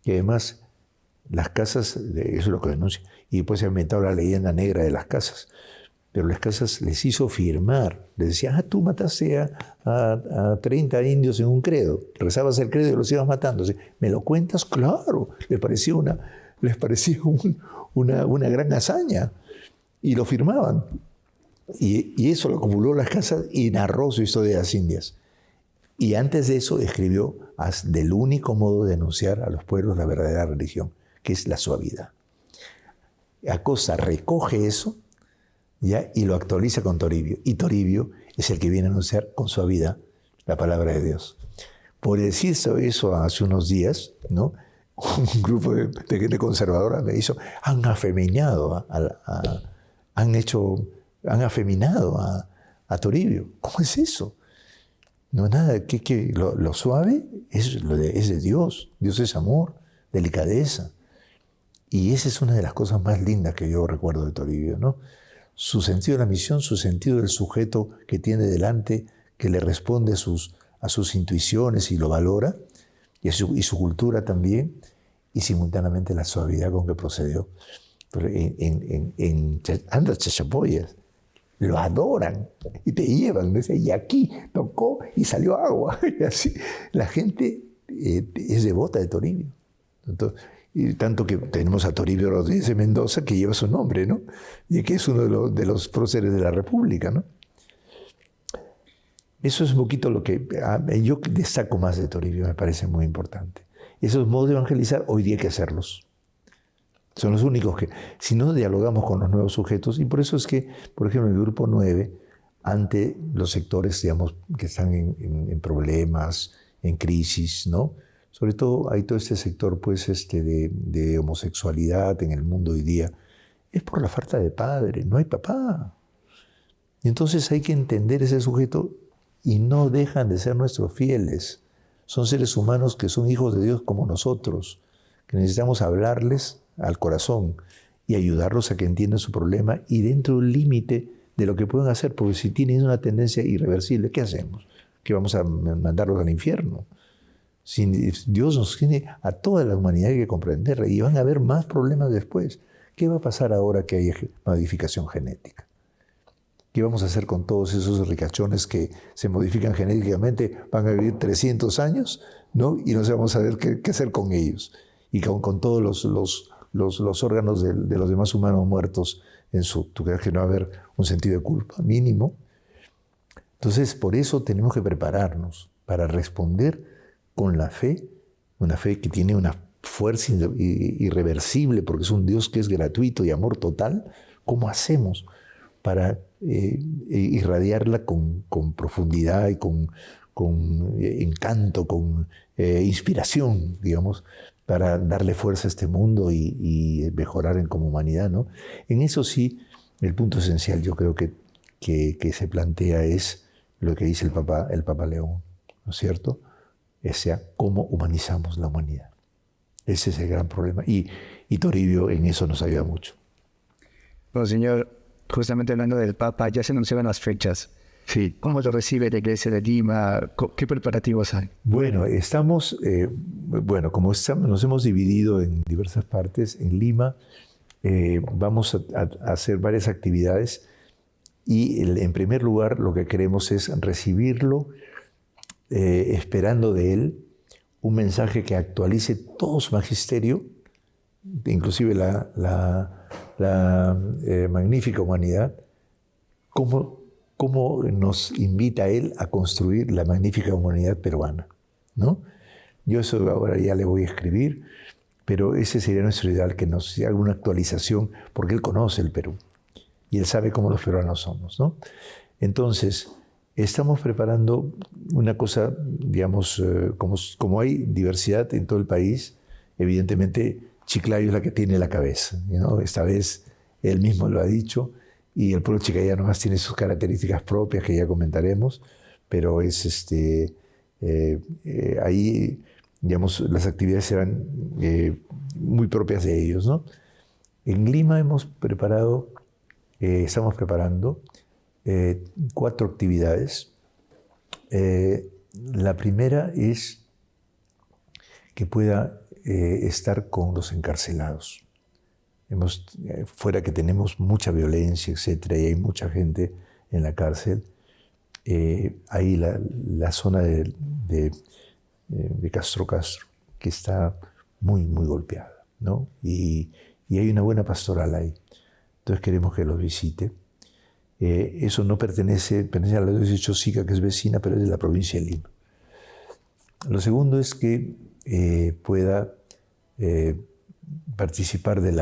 Y además, las casas, eso es lo que denuncia, y después se ha inventado la leyenda negra de las casas, pero las casas les hizo firmar, les decía, tú mataste a 30 indios en un credo, rezabas el credo y los ibas matando. ¿Me lo cuentas? Claro, les parecía una gran hazaña, y lo firmaban. Y eso lo acumuló las casas y narró su historia de las Indias. Y antes de eso escribió del único modo de denunciar a los pueblos la verdadera religión, que es la suavidad. Acosta recoge eso, ¿ya? Y lo actualiza con Toribio. Y Toribio es el que viene a anunciar con suavidad la palabra de Dios. Por decir eso hace unos días, ¿no? Un grupo de gente conservadora me hizo, han afeminado han afeminado a Toribio. ¿Cómo es eso? No, nada, lo suave es de Dios. Dios es amor, delicadeza. Y esa es una de las cosas más lindas que yo recuerdo de Toribio, ¿no? Su sentido de la misión, su sentido del sujeto que tiene delante, que le responde a sus intuiciones y lo valora, y su cultura también, y simultáneamente la suavidad con que procedió. Pero en Andas Chachapoyas lo adoran y te llevan, ¿no? Y aquí tocó y salió agua. Y así, la gente es devota de Toribio. Entonces, y tanto que tenemos a Toribio Rodríguez de Mendoza, que lleva su nombre, ¿no? Y que es uno de los próceres de la República, ¿no? Eso es un poquito lo que yo destaco más de Toribio, me parece muy importante. Esos modos de evangelizar, hoy día hay que hacerlos. Son los únicos que, si no dialogamos con los nuevos sujetos, y por eso es que, por ejemplo, en el grupo 9, ante los sectores, digamos, que están en problemas, en crisis, ¿no? Sobre todo hay todo este sector, pues, de homosexualidad en el mundo hoy día. Es por la falta de padre, no hay papá. Y entonces hay que entender ese sujeto y no dejan de ser nuestros fieles. Son seres humanos que son hijos de Dios como nosotros, que necesitamos hablarles al corazón y ayudarlos a que entiendan su problema y dentro del límite de lo que pueden hacer, porque si tienen una tendencia irreversible, ¿qué hacemos? ¿Que vamos a mandarlos al infierno? Si Dios nos tiene a toda la humanidad, hay que comprenderla y van a haber más problemas después. ¿Qué va a pasar ahora que hay modificación genética? ¿Qué vamos a hacer con todos esos ricachones que se modifican genéticamente? Van a vivir 300 años, ¿no? Y no sabemos saber qué hacer con ellos. Y con todos los órganos de los demás humanos muertos ¿tú crees que no va a haber un sentido de culpa mínimo? Entonces, por eso tenemos que prepararnos para responder con la fe, una fe que tiene una fuerza irreversible, porque es un Dios que es gratuito y amor total. ¿Cómo hacemos para irradiarla con profundidad y con encanto, con inspiración, digamos, para darle fuerza a este mundo y mejorar como humanidad, ¿no? En eso sí, el punto esencial yo creo que se plantea es lo que dice el Papa León, ¿no es cierto? O sea, cómo humanizamos la humanidad. Ese es el gran problema. Y Toribio en eso nos ayuda mucho.
Bueno, señor, justamente hablando del Papa, ya se anunciaban las fechas.
Sí.
¿Cómo lo recibe la Iglesia de Lima? ¿Qué preparativos hay?
Bueno, como nos hemos dividido en diversas partes, en Lima vamos a hacer varias actividades y en primer lugar lo que queremos es recibirlo esperando de él un mensaje que actualice todo su magisterio, inclusive la magnífica humanidad, cómo nos invita a él a construir la magnífica humanidad peruana. ¿no? Yo eso ahora ya le voy a escribir, pero ese sería nuestro ideal, que nos haga una actualización, porque él conoce el Perú y él sabe cómo los peruanos somos, ¿no? Entonces, estamos preparando una cosa, digamos, como hay diversidad en todo el país, evidentemente Chiclayo es la que tiene la cabeza, ¿no? Esta vez él mismo lo ha dicho, y el pueblo chiclayano más tiene sus características propias que ya comentaremos, pero es ahí, digamos, las actividades serán muy propias de ellos, ¿no? En Lima estamos preparando 4 actividades. La primera es que pueda estar con los encarcelados. Fuera que tenemos mucha violencia, etcétera, y hay mucha gente en la cárcel, ahí la zona de Castro, que está muy, muy golpeada, ¿no? Y hay una buena pastoral ahí. Entonces queremos que los visite. Eso no pertenece a la diócesis de Chosica, que es vecina, pero es de la provincia de Lima. Lo segundo es que pueda participar del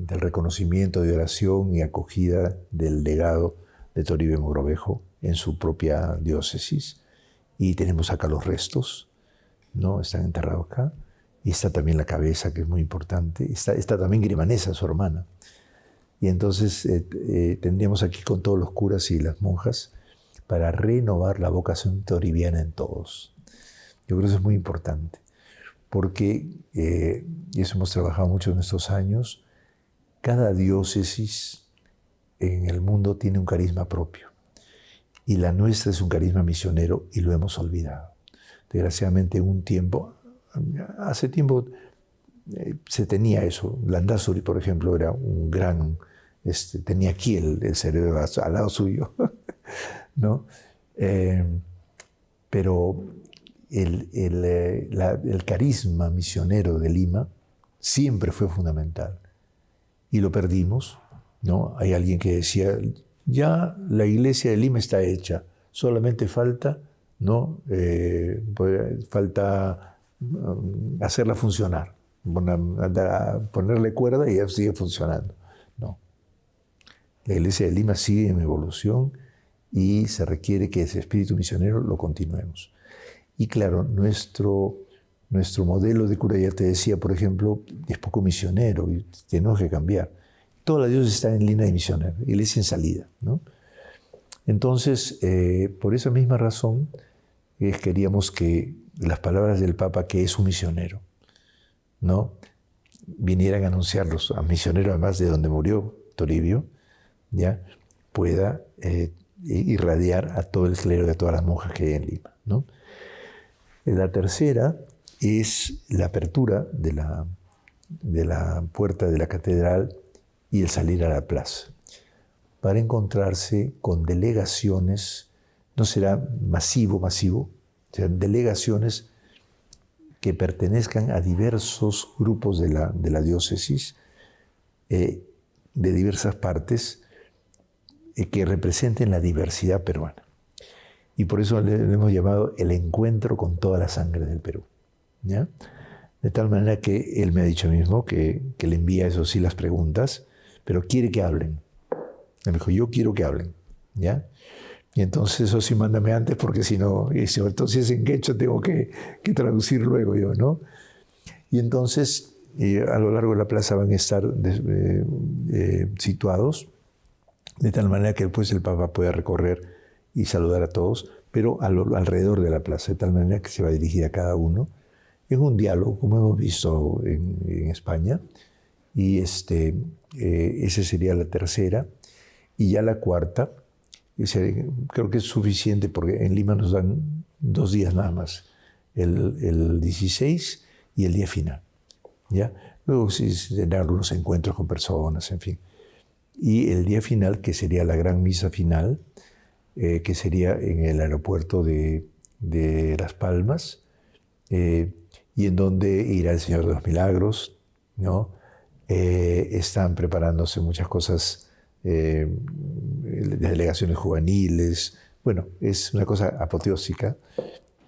reconocimiento, de oración y acogida del legado de Toribio Mogrovejo en su propia diócesis. Y tenemos acá los restos, ¿no? Están enterrados acá. Y está también la cabeza, que es muy importante. Está también Grimanesa, su hermana. Y entonces tendríamos aquí con todos los curas y las monjas para renovar la vocación toribiana en todos. Yo creo que eso es muy importante, porque, y eso hemos trabajado mucho en estos años, cada diócesis en el mundo tiene un carisma propio. Y la nuestra es un carisma misionero y lo hemos olvidado. Desgraciadamente, hace tiempo se tenía eso. Landázuri, por ejemplo, era un gran... tenía aquí el cerebro al lado suyo, ¿no? Pero el carisma misionero de Lima siempre fue fundamental. Y lo perdimos, ¿no? Hay alguien que decía, ya la iglesia de Lima está hecha, solamente falta, ¿no? Falta hacerla funcionar, ponerle cuerda y ya sigue funcionando. No. La iglesia de Lima sigue en evolución y se requiere que ese espíritu misionero lo continuemos. Y claro, nuestro modelo de cura, ya te decía, por ejemplo, es poco misionero y tenemos que cambiar. Toda la diócesis está en línea de misionero, iglesia en salida, ¿no? Entonces, por esa misma razón, queríamos que las palabras del Papa, que es un misionero, ¿no?, vinieran a anunciarlos, a misionero además de donde murió Toribio, ya pueda irradiar a todo el clero y a todas las monjas que hay en Lima, ¿no? La tercera es la apertura de la puerta de la catedral y el salir a la plaza, para encontrarse con delegaciones. No será masivo, serán delegaciones que pertenezcan a diversos grupos de la diócesis, de diversas partes, que representen la diversidad peruana. Y por eso le hemos llamado el encuentro con toda la sangre del Perú, ¿ya? De tal manera que él me ha dicho mismo que le envía, eso sí, las preguntas, pero quiere que hablen. Me dijo, yo quiero que hablen, ¿ya? Y entonces eso sí, mándame antes, porque si no, y sobre todo si es en quechua, tengo que traducir luego yo, ¿no? Y entonces, a lo largo de la plaza van a estar situados, de tal manera que después el Papa pueda recorrer y saludar a todos, pero alrededor de la plaza, de tal manera que se va a dirigir a cada uno. Es un diálogo, como hemos visto en España, y esa sería la tercera. Y ya la cuarta, creo que es suficiente, porque en Lima nos dan 2 días nada más, el 16 y el día final, ¿ya? Luego sí tendrán algunos encuentros con personas, en fin. Y el día final, que sería la gran misa final, que sería en el aeropuerto de Las Palmas, y en donde irá el Señor de los Milagros, ¿no? Están preparándose muchas cosas, delegaciones juveniles. Bueno, es una cosa apoteósica,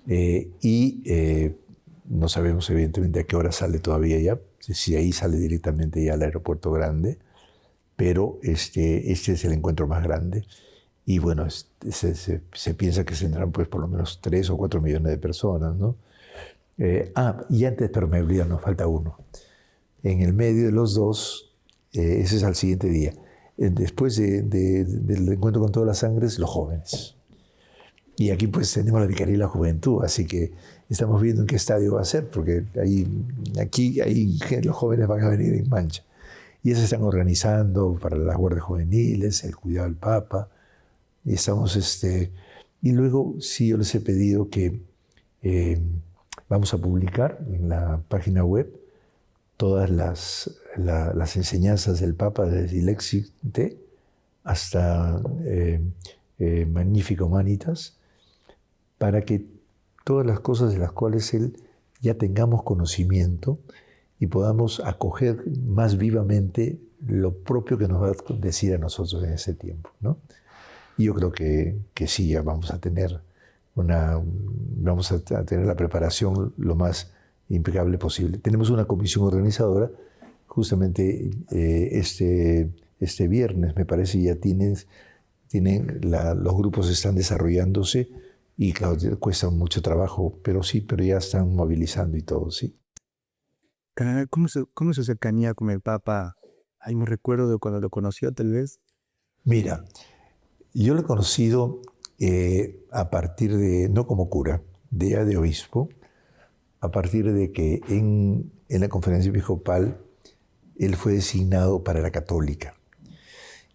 No sabemos evidentemente a qué hora sale todavía ya, si ahí sale directamente ya al aeropuerto grande, pero este es el encuentro más grande. Y bueno, se piensa que tendrán pues por lo menos 3 o 4 millones de personas, ¿no? Y antes, pero me olvidé, nos falta uno. En el medio de los dos, ese es al siguiente día. Después del encuentro con todas las sangres, los jóvenes. Y aquí pues tenemos la Vicaría de la Juventud, así que estamos viendo en qué estadio va a ser, porque aquí los jóvenes van a venir en mancha. Y se están organizando para las guardias juveniles, el cuidado del Papa. Y y luego sí yo les he pedido que vamos a publicar en la página web todas las enseñanzas del Papa desde Dilexit hasta Magnifica Humanitas, para que todas las cosas de las cuales él ya tengamos conocimiento y podamos acoger más vivamente lo propio que nos va a decir a nosotros en ese tiempo, ¿no? Y yo creo que sí, ya vamos a tener la preparación lo más impecable posible. Tenemos una comisión organizadora, justamente este viernes, me parece, ya los grupos están desarrollándose y claro, cuesta mucho trabajo, pero sí, pero ya están movilizando y todo, sí.
¿Cómo es su cercanía con el Papa? ¿Hay un recuerdo de cuando lo conoció, tal vez?
Mira, yo lo he conocido a partir no como cura, de obispo, a partir de que en la conferencia episcopal él fue designado para la católica.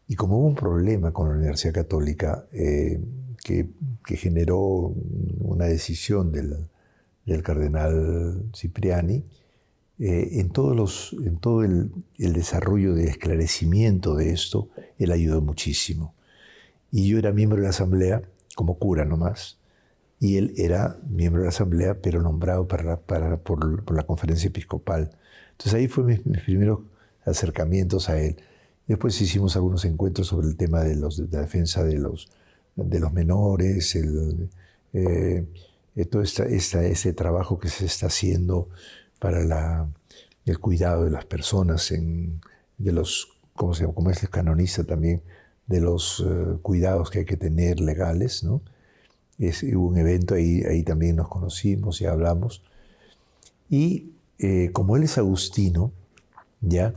Y como hubo un problema con la Universidad Católica que generó una decisión del cardenal Cipriani, en todo el desarrollo de esclarecimiento de esto, él ayudó muchísimo. Y yo era miembro de la asamblea, como cura nomás, y él era miembro de la asamblea, pero nombrado por la conferencia episcopal. Entonces ahí fue mis primeros acercamientos a él. Después hicimos algunos encuentros sobre el tema de la defensa de los menores, todo este trabajo que se está haciendo para el cuidado de las personas, como es el canonista también, de los cuidados que hay que tener legales, ¿no? Hubo un evento, ahí también nos conocimos y hablamos. Y como él es agustino, ya,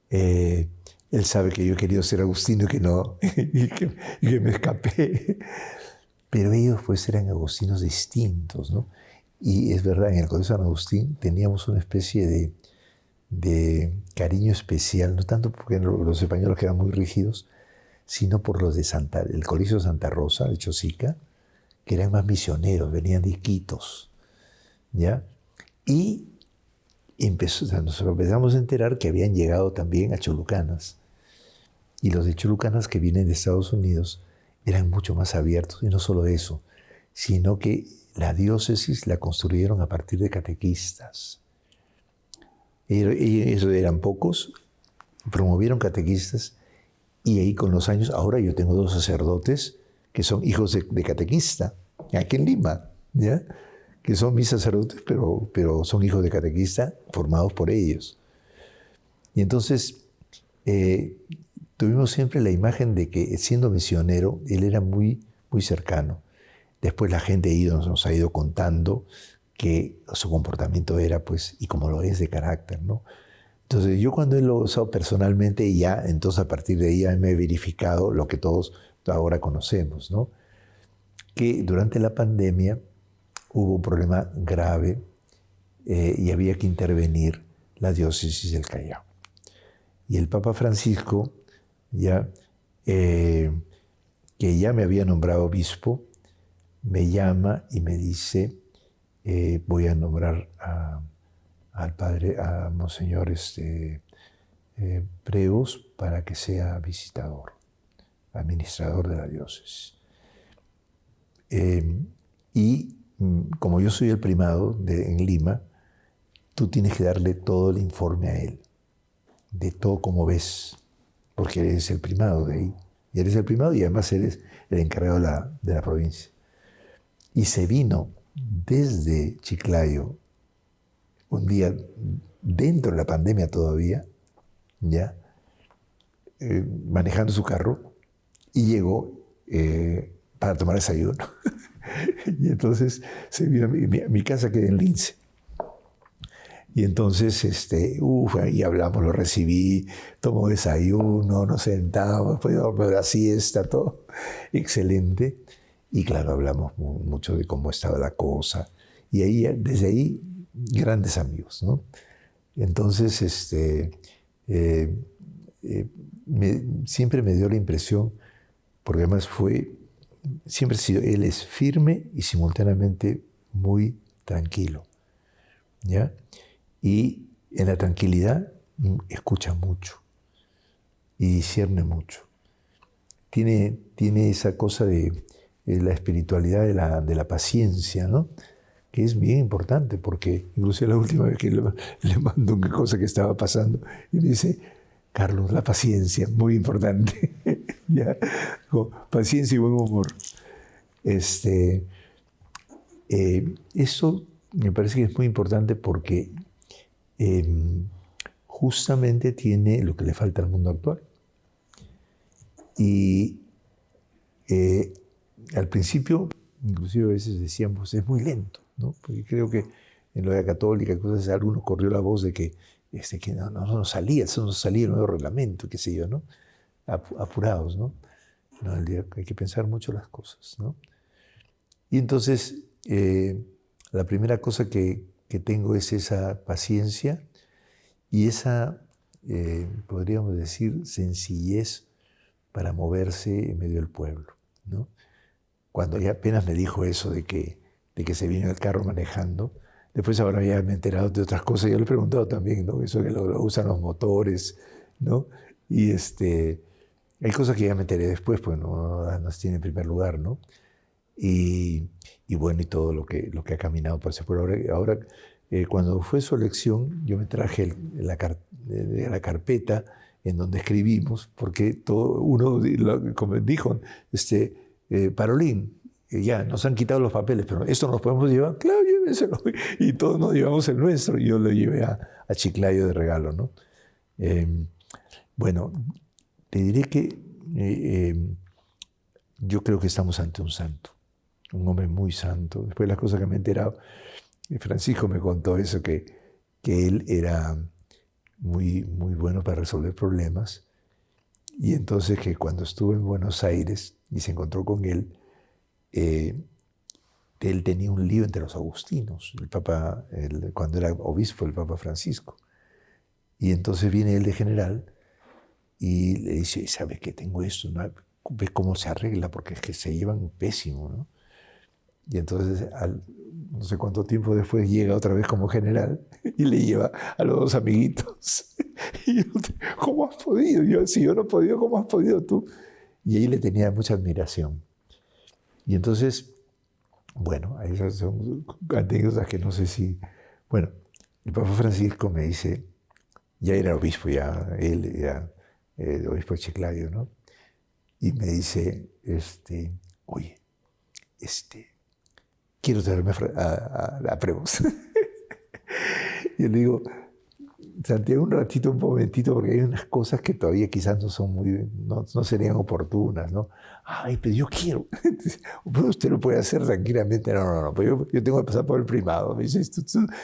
él sabe que yo he querido ser agustino y que no, y que me escapé. Pero ellos pues eran agustinos distintos, ¿no? Y es verdad, en el Colegio San Agustín teníamos una especie de cariño especial, no tanto porque los españoles eran muy rígidos, sino por los del Colegio Santa Rosa, de Chosica, que eran más misioneros, venían de Iquitos, ¿ya? Y nos empezamos a enterar que habían llegado también a Cholucanas. Y los de Cholucanas que vienen de Estados Unidos eran mucho más abiertos. Y no solo eso, sino que la diócesis la construyeron a partir de catequistas. Ellos eran pocos, promovieron catequistas, y ahí con los años, ahora yo tengo 2 sacerdotes que son hijos de catequista, aquí en Lima, ¿ya? Que son mis sacerdotes, pero son hijos de catequista formados por ellos. Y entonces tuvimos siempre la imagen de que siendo misionero, él era muy, muy cercano. Después la gente nos ha ido contando que su comportamiento era, pues, y como lo es, de carácter, ¿no? Entonces yo cuando él lo he usado personalmente, entonces a partir de ahí ya me he verificado lo que todos ahora conocemos, ¿no? Que durante la pandemia hubo un problema grave y había que intervenir la diócesis del Callao. Y el Papa Francisco, que ya me había nombrado obispo, me llama y me dice, voy a nombrar a Monseñor Preus para que sea visitador, administrador de la diócesis. Y como yo soy el primado en Lima, tú tienes que darle todo el informe a él, de todo como ves, porque eres el primado de ahí. Y eres el primado y además eres el encargado de la provincia. Y se vino desde Chiclayo, un día dentro de la pandemia todavía, ya, manejando su carro, y llegó para tomar desayuno. Y entonces se vino a mi casa, que en Lince. Y entonces, ahí hablamos, lo recibí, tomó desayuno, nos sentamos, fue a dormir la siesta, todo excelente. Y claro, hablamos mucho de cómo estaba la cosa. Y ahí, desde ahí, grandes amigos, ¿no? Entonces, siempre me dio la impresión, porque además siempre ha sido, él es firme y simultáneamente muy tranquilo, ¿ya? Y en la tranquilidad escucha mucho y discierne mucho. Tiene esa cosa de la espiritualidad de la paciencia, ¿no? Que es bien importante, porque incluso la última vez que le mando una cosa que estaba pasando y me dice: Carlos, la paciencia, muy importante. ¿Ya? Paciencia y buen humor. Eso me parece que es muy importante porque justamente tiene lo que le falta al mundo actual. Y al principio, inclusive a veces decíamos, es muy lento, ¿no? Porque creo que en lo de la católica, cosas, algunos corrió la voz de que no salía, eso no salía el nuevo reglamento, qué sé yo, ¿no? Apurados, ¿no? No, hay que pensar mucho las cosas, ¿no? Y entonces, la primera cosa que tengo es esa paciencia y esa, podríamos decir, sencillez para moverse en medio del pueblo, ¿no? Cuando ya apenas me dijo eso de que se vino el carro manejando, después ahora ya me he enterado de otras cosas, yo le he preguntado también, ¿no? Eso que lo usan los motores, ¿no? Y hay cosas que ya me enteré después, pues no las tiene en primer lugar, ¿no? Y bueno, y todo lo que ha caminado por ese pueblo. Ahora, cuando fue su elección, yo me traje la carpeta en donde escribimos, porque uno, como dijo, Parolín, ya nos han quitado los papeles, pero esto nos podemos llevar, claro, llévenselo. Y todos nos llevamos el nuestro, y yo lo llevé a Chiclayo de regalo, ¿no? Bueno, te diré que yo creo que estamos ante un santo, un hombre muy santo. Después de las cosas que me he enterado, Francisco me contó eso, que él era muy, muy bueno para resolver problemas, y entonces que cuando estuvo en Buenos Aires y se encontró con él tenía un lío entre los agustinos, cuando era obispo, el Papa Francisco. Y entonces viene él de general y le dice: ¿sabe qué? Tengo esto, ¿no? Ve cómo se arregla, porque es que se llevan pésimo, ¿no? Y entonces, no sé cuánto tiempo después, llega otra vez como general y le lleva a los dos amiguitos. Y yo, ¿cómo has podido? Yo, si yo no he podido, ¿cómo has podido tú? Y ahí le tenía mucha admiración. Y entonces, bueno, esas son anécdotas que no sé si... Bueno, el Papa Francisco me dice, ya era obispo, él era obispo de Chiclayo, ¿no? Y me dice, oye, quiero traerme a Prevos. Y yo le digo: Santiago, un ratito, un momentito, porque hay unas cosas que todavía quizás no son no serían oportunas, ¿no? Ay, pero yo quiero. Bueno, usted lo puede hacer tranquilamente. No, pero yo tengo que pasar por el primado. Me dice: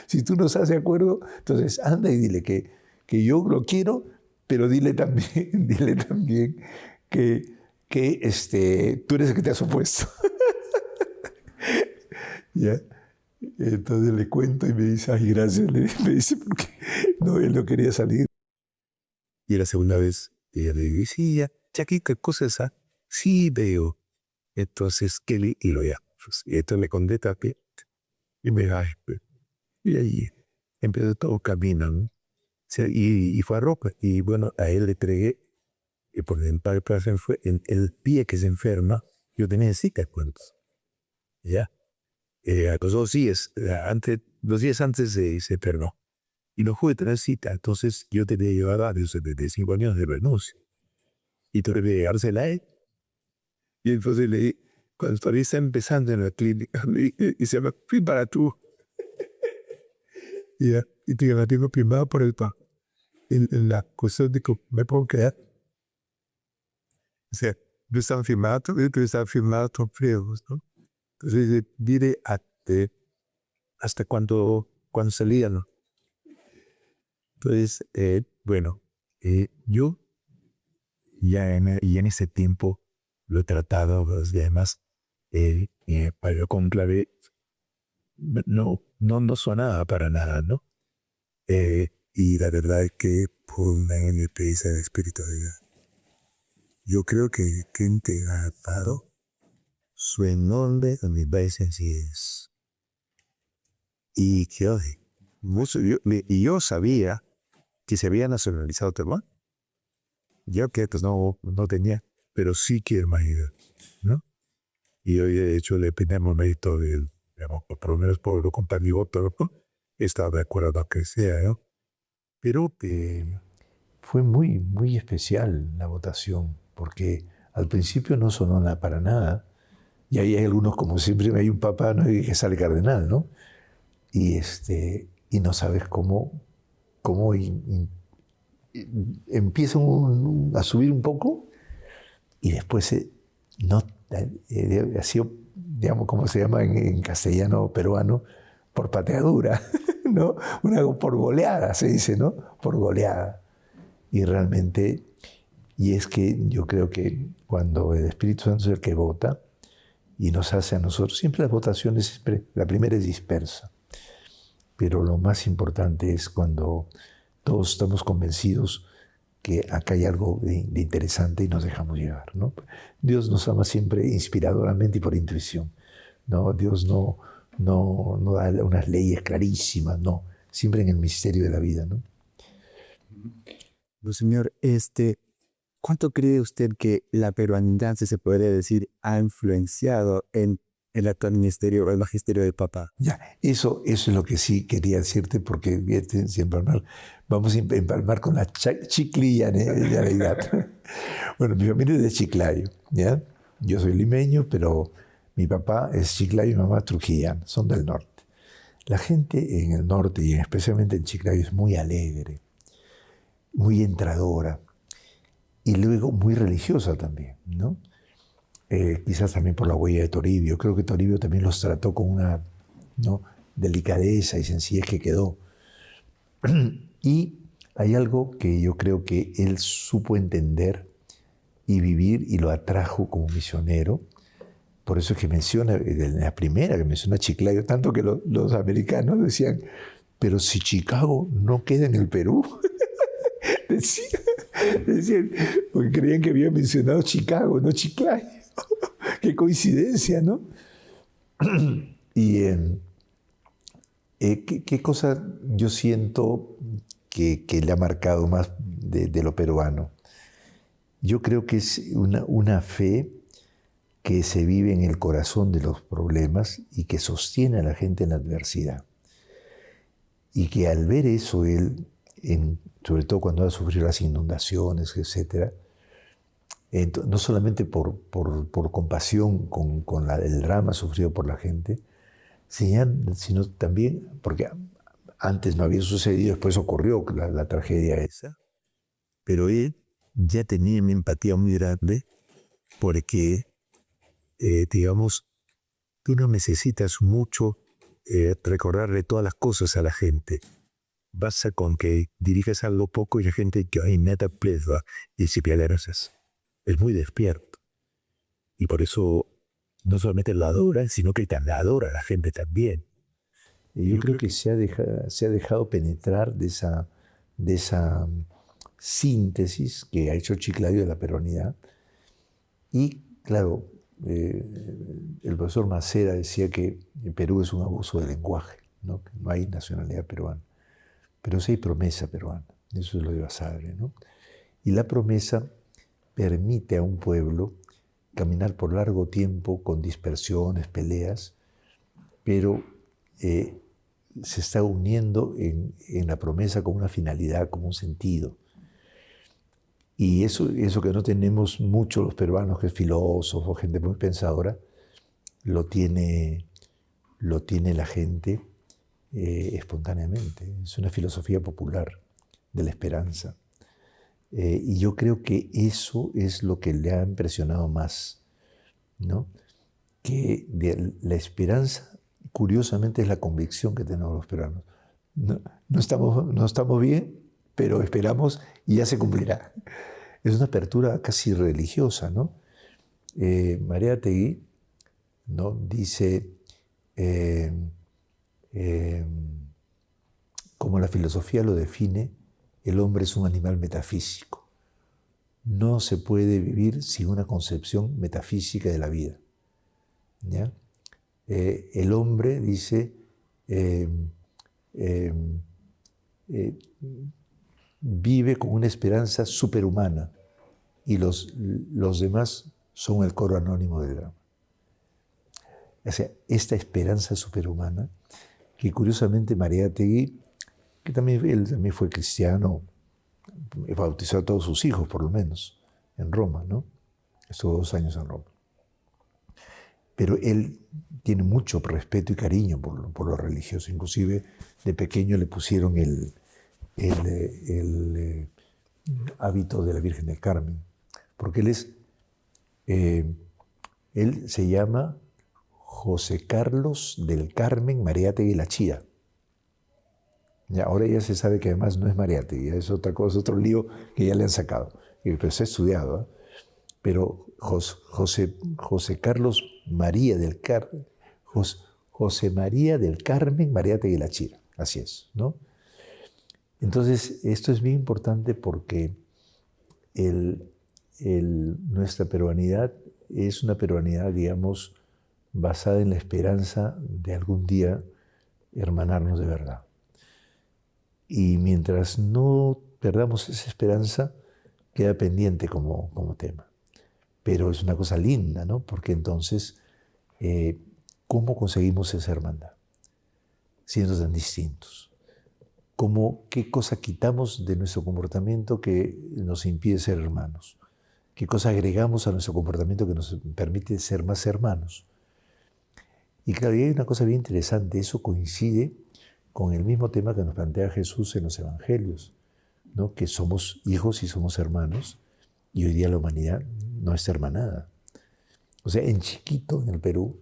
si tú no estás de acuerdo, entonces anda y dile que yo lo quiero, pero dile también que tú eres el que te has opuesto. ¿Ya? Entonces le cuento y me dice: ay, gracias. Me dice, porque no, él no quería salir.
Y la segunda vez ella le dice: sí, ya aquí, ¿qué cosa es esa? Sí, veo. Entonces, Kelly, y lo llamo. Y esto le contesta que, y me va, y ahí empezó todo camino, ¿no? O sea, y fue a Roca. Y bueno, a él le entregué, y por el padre Plaza fue en el pie que se enferma, yo tenía cita, cuentos. Ya. A los 2 días antes se enfermó. Y no pude tener cita, entonces yo tenía que llevar a los 75 años de renuncia. Y tuve que llegársela a él. Y entonces cuando todavía está empezando en la clínica, y se llama fui para tú. Y te la tengo firmado por el papá. En la cuestión de que me puedo quedar. O sea, no están firmados, pero están firmados con friegos, ¿no? Entonces, mire hasta cuando salía, ¿no? Entonces, bueno, yo ya en ese tiempo lo he tratado, pues, y además, para el conclave no sonaba para nada, ¿no? Y la verdad es que por una experiencia de espiritualidad, yo creo que quien te ha dado su nombre a mi país así es. Y que yo sabía que se había nacionalizado Taiwán. Yo que pues no tenía, pero sí quiero imaginar, ¿no? Y hoy de hecho le pedimos mérito del, digamos, por lo menos por lo contar mi voto, ¿no? Estaba de acuerdo a que sea, ¿no? Pero
fue muy, muy especial la votación, porque al principio no sonó nada para nada, y ahí hay algunos, como siempre, hay un papá, ¿no? Y que sale cardenal, ¿no? Y no sabes cómo empieza a subir un poco, y después ha sido, digamos, como se llama en castellano peruano, por pateadura, ¿no? Por goleada, se dice, ¿no? Por goleada. Y realmente, y es que yo creo que cuando el Espíritu Santo es el que vota y nos hace a nosotros, siempre las votaciones, la primera es dispersa, pero lo más importante es cuando todos estamos convencidos que acá hay algo de interesante y nos dejamos llevar, ¿no? Dios nos ama siempre inspiradoramente y por intuición, ¿no? Dios no da unas leyes clarísimas, no, siempre en el misterio de la vida, ¿no?
Pues, señor, ¿cuánto cree usted que la peruanidad, si se puede decir, ha influenciado en el actual ministerio, el magisterio del Papa?
Ya, eso es lo que sí quería decirte, porque vamos a empalmar con la chiclilla de la edad. Bueno, mi familia es de Chiclayo, ¿ya? Yo soy limeño, pero mi papá es Chiclayo y mi mamá trujillana, son del norte. La gente en el norte y especialmente en Chiclayo es muy alegre, muy entradora y luego muy religiosa también, ¿no? Quizás también por la huella de Toribio. Creo que Toribio también los trató con una, ¿no?, delicadeza y sencillez que quedó. Y hay algo que yo creo que él supo entender y vivir y lo atrajo como misionero. Por eso es que menciona, en la primera que menciona Chiclayo, tanto que los americanos decían, pero si Chicago no queda en el Perú. Decían, porque creían que había mencionado Chicago, no Chiclayo. Qué coincidencia, ¿no? Y ¿qué cosa yo siento que le ha marcado más de lo peruano? Yo creo que es una fe que se vive en el corazón de los problemas y que sostiene a la gente en la adversidad. Y que al ver eso, él, sobre todo cuando ha sufrido las inundaciones, etc., no solamente por compasión con el drama sufrido por la gente, sino también porque antes no había sucedido, después ocurrió la tragedia esa.
Pero él ya tenía una empatía muy grande porque, digamos, tú no necesitas mucho recordarle todas las cosas a la gente. Basta con que dirijas algo poco y la gente que hay nada plesa y si piaderosas. Es muy despierto. Y por eso no solamente lo adora, sino que la adora a la gente también.
Y yo creo que se ha dejado penetrar de esa síntesis que ha hecho Chiclayo de la peruanidad. Y claro, el profesor Macera decía que en Perú es un abuso del lenguaje, ¿no? Que no hay nacionalidad peruana. Pero sí hay promesa peruana, eso es lo de Basadre, ¿no? Y la promesa permite a un pueblo caminar por largo tiempo con dispersiones, peleas, pero se está uniendo en la promesa con una finalidad, con un sentido. Y eso que no tenemos mucho los peruanos, que es filósofo, gente muy pensadora, lo tiene la gente espontáneamente. Es una filosofía popular de la esperanza. Y yo creo que eso es lo que le ha impresionado más, ¿no? Que la esperanza, curiosamente, es la convicción que tenemos los peruanos. No estamos bien, pero esperamos y ya se cumplirá. Es una apertura casi religiosa, ¿no? Mariátegui, ¿no? Dice, como la filosofía lo define, el hombre es un animal metafísico. No se puede vivir sin una concepción metafísica de la vida, ¿ya? El hombre, dice, vive con una esperanza superhumana y los demás son el coro anónimo del drama. O sea, esta esperanza superhumana, que curiosamente Mariátegui, que él también fue cristiano, bautizó a todos sus hijos, por lo menos, en Roma, ¿no? Estuvo 2 años en Roma. Pero él tiene mucho respeto y cariño por lo religioso. Inclusive, de pequeño le pusieron el hábito de la Virgen del Carmen, porque él se llama José Carlos del Carmen Mariátegui La Chía. Ya, ahora ya se sabe que además no es Mariátegui, es otra cosa, otro lío que ya le han sacado, pero se ha estudiado, ¿eh? Pero José Carlos María del Carmen, José María del Carmen Mariátegui La Chía, así es, ¿no? Entonces, esto es bien importante porque nuestra peruanidad es una peruanidad, digamos, basada en la esperanza de algún día hermanarnos de verdad. Y mientras no perdamos esa esperanza, queda pendiente como tema. Pero es una cosa linda, ¿no? Porque entonces, ¿cómo conseguimos esa hermandad? Siendo tan distintos. ¿Qué cosa quitamos de nuestro comportamiento que nos impide ser hermanos? ¿Qué cosa agregamos a nuestro comportamiento que nos permite ser más hermanos? Y claro, y hay una cosa bien interesante, eso coincide con el mismo tema que nos plantea Jesús en los evangelios, ¿no? Que somos hijos y somos hermanos, y hoy día la humanidad no está hermanada. O sea, en chiquito, en el Perú,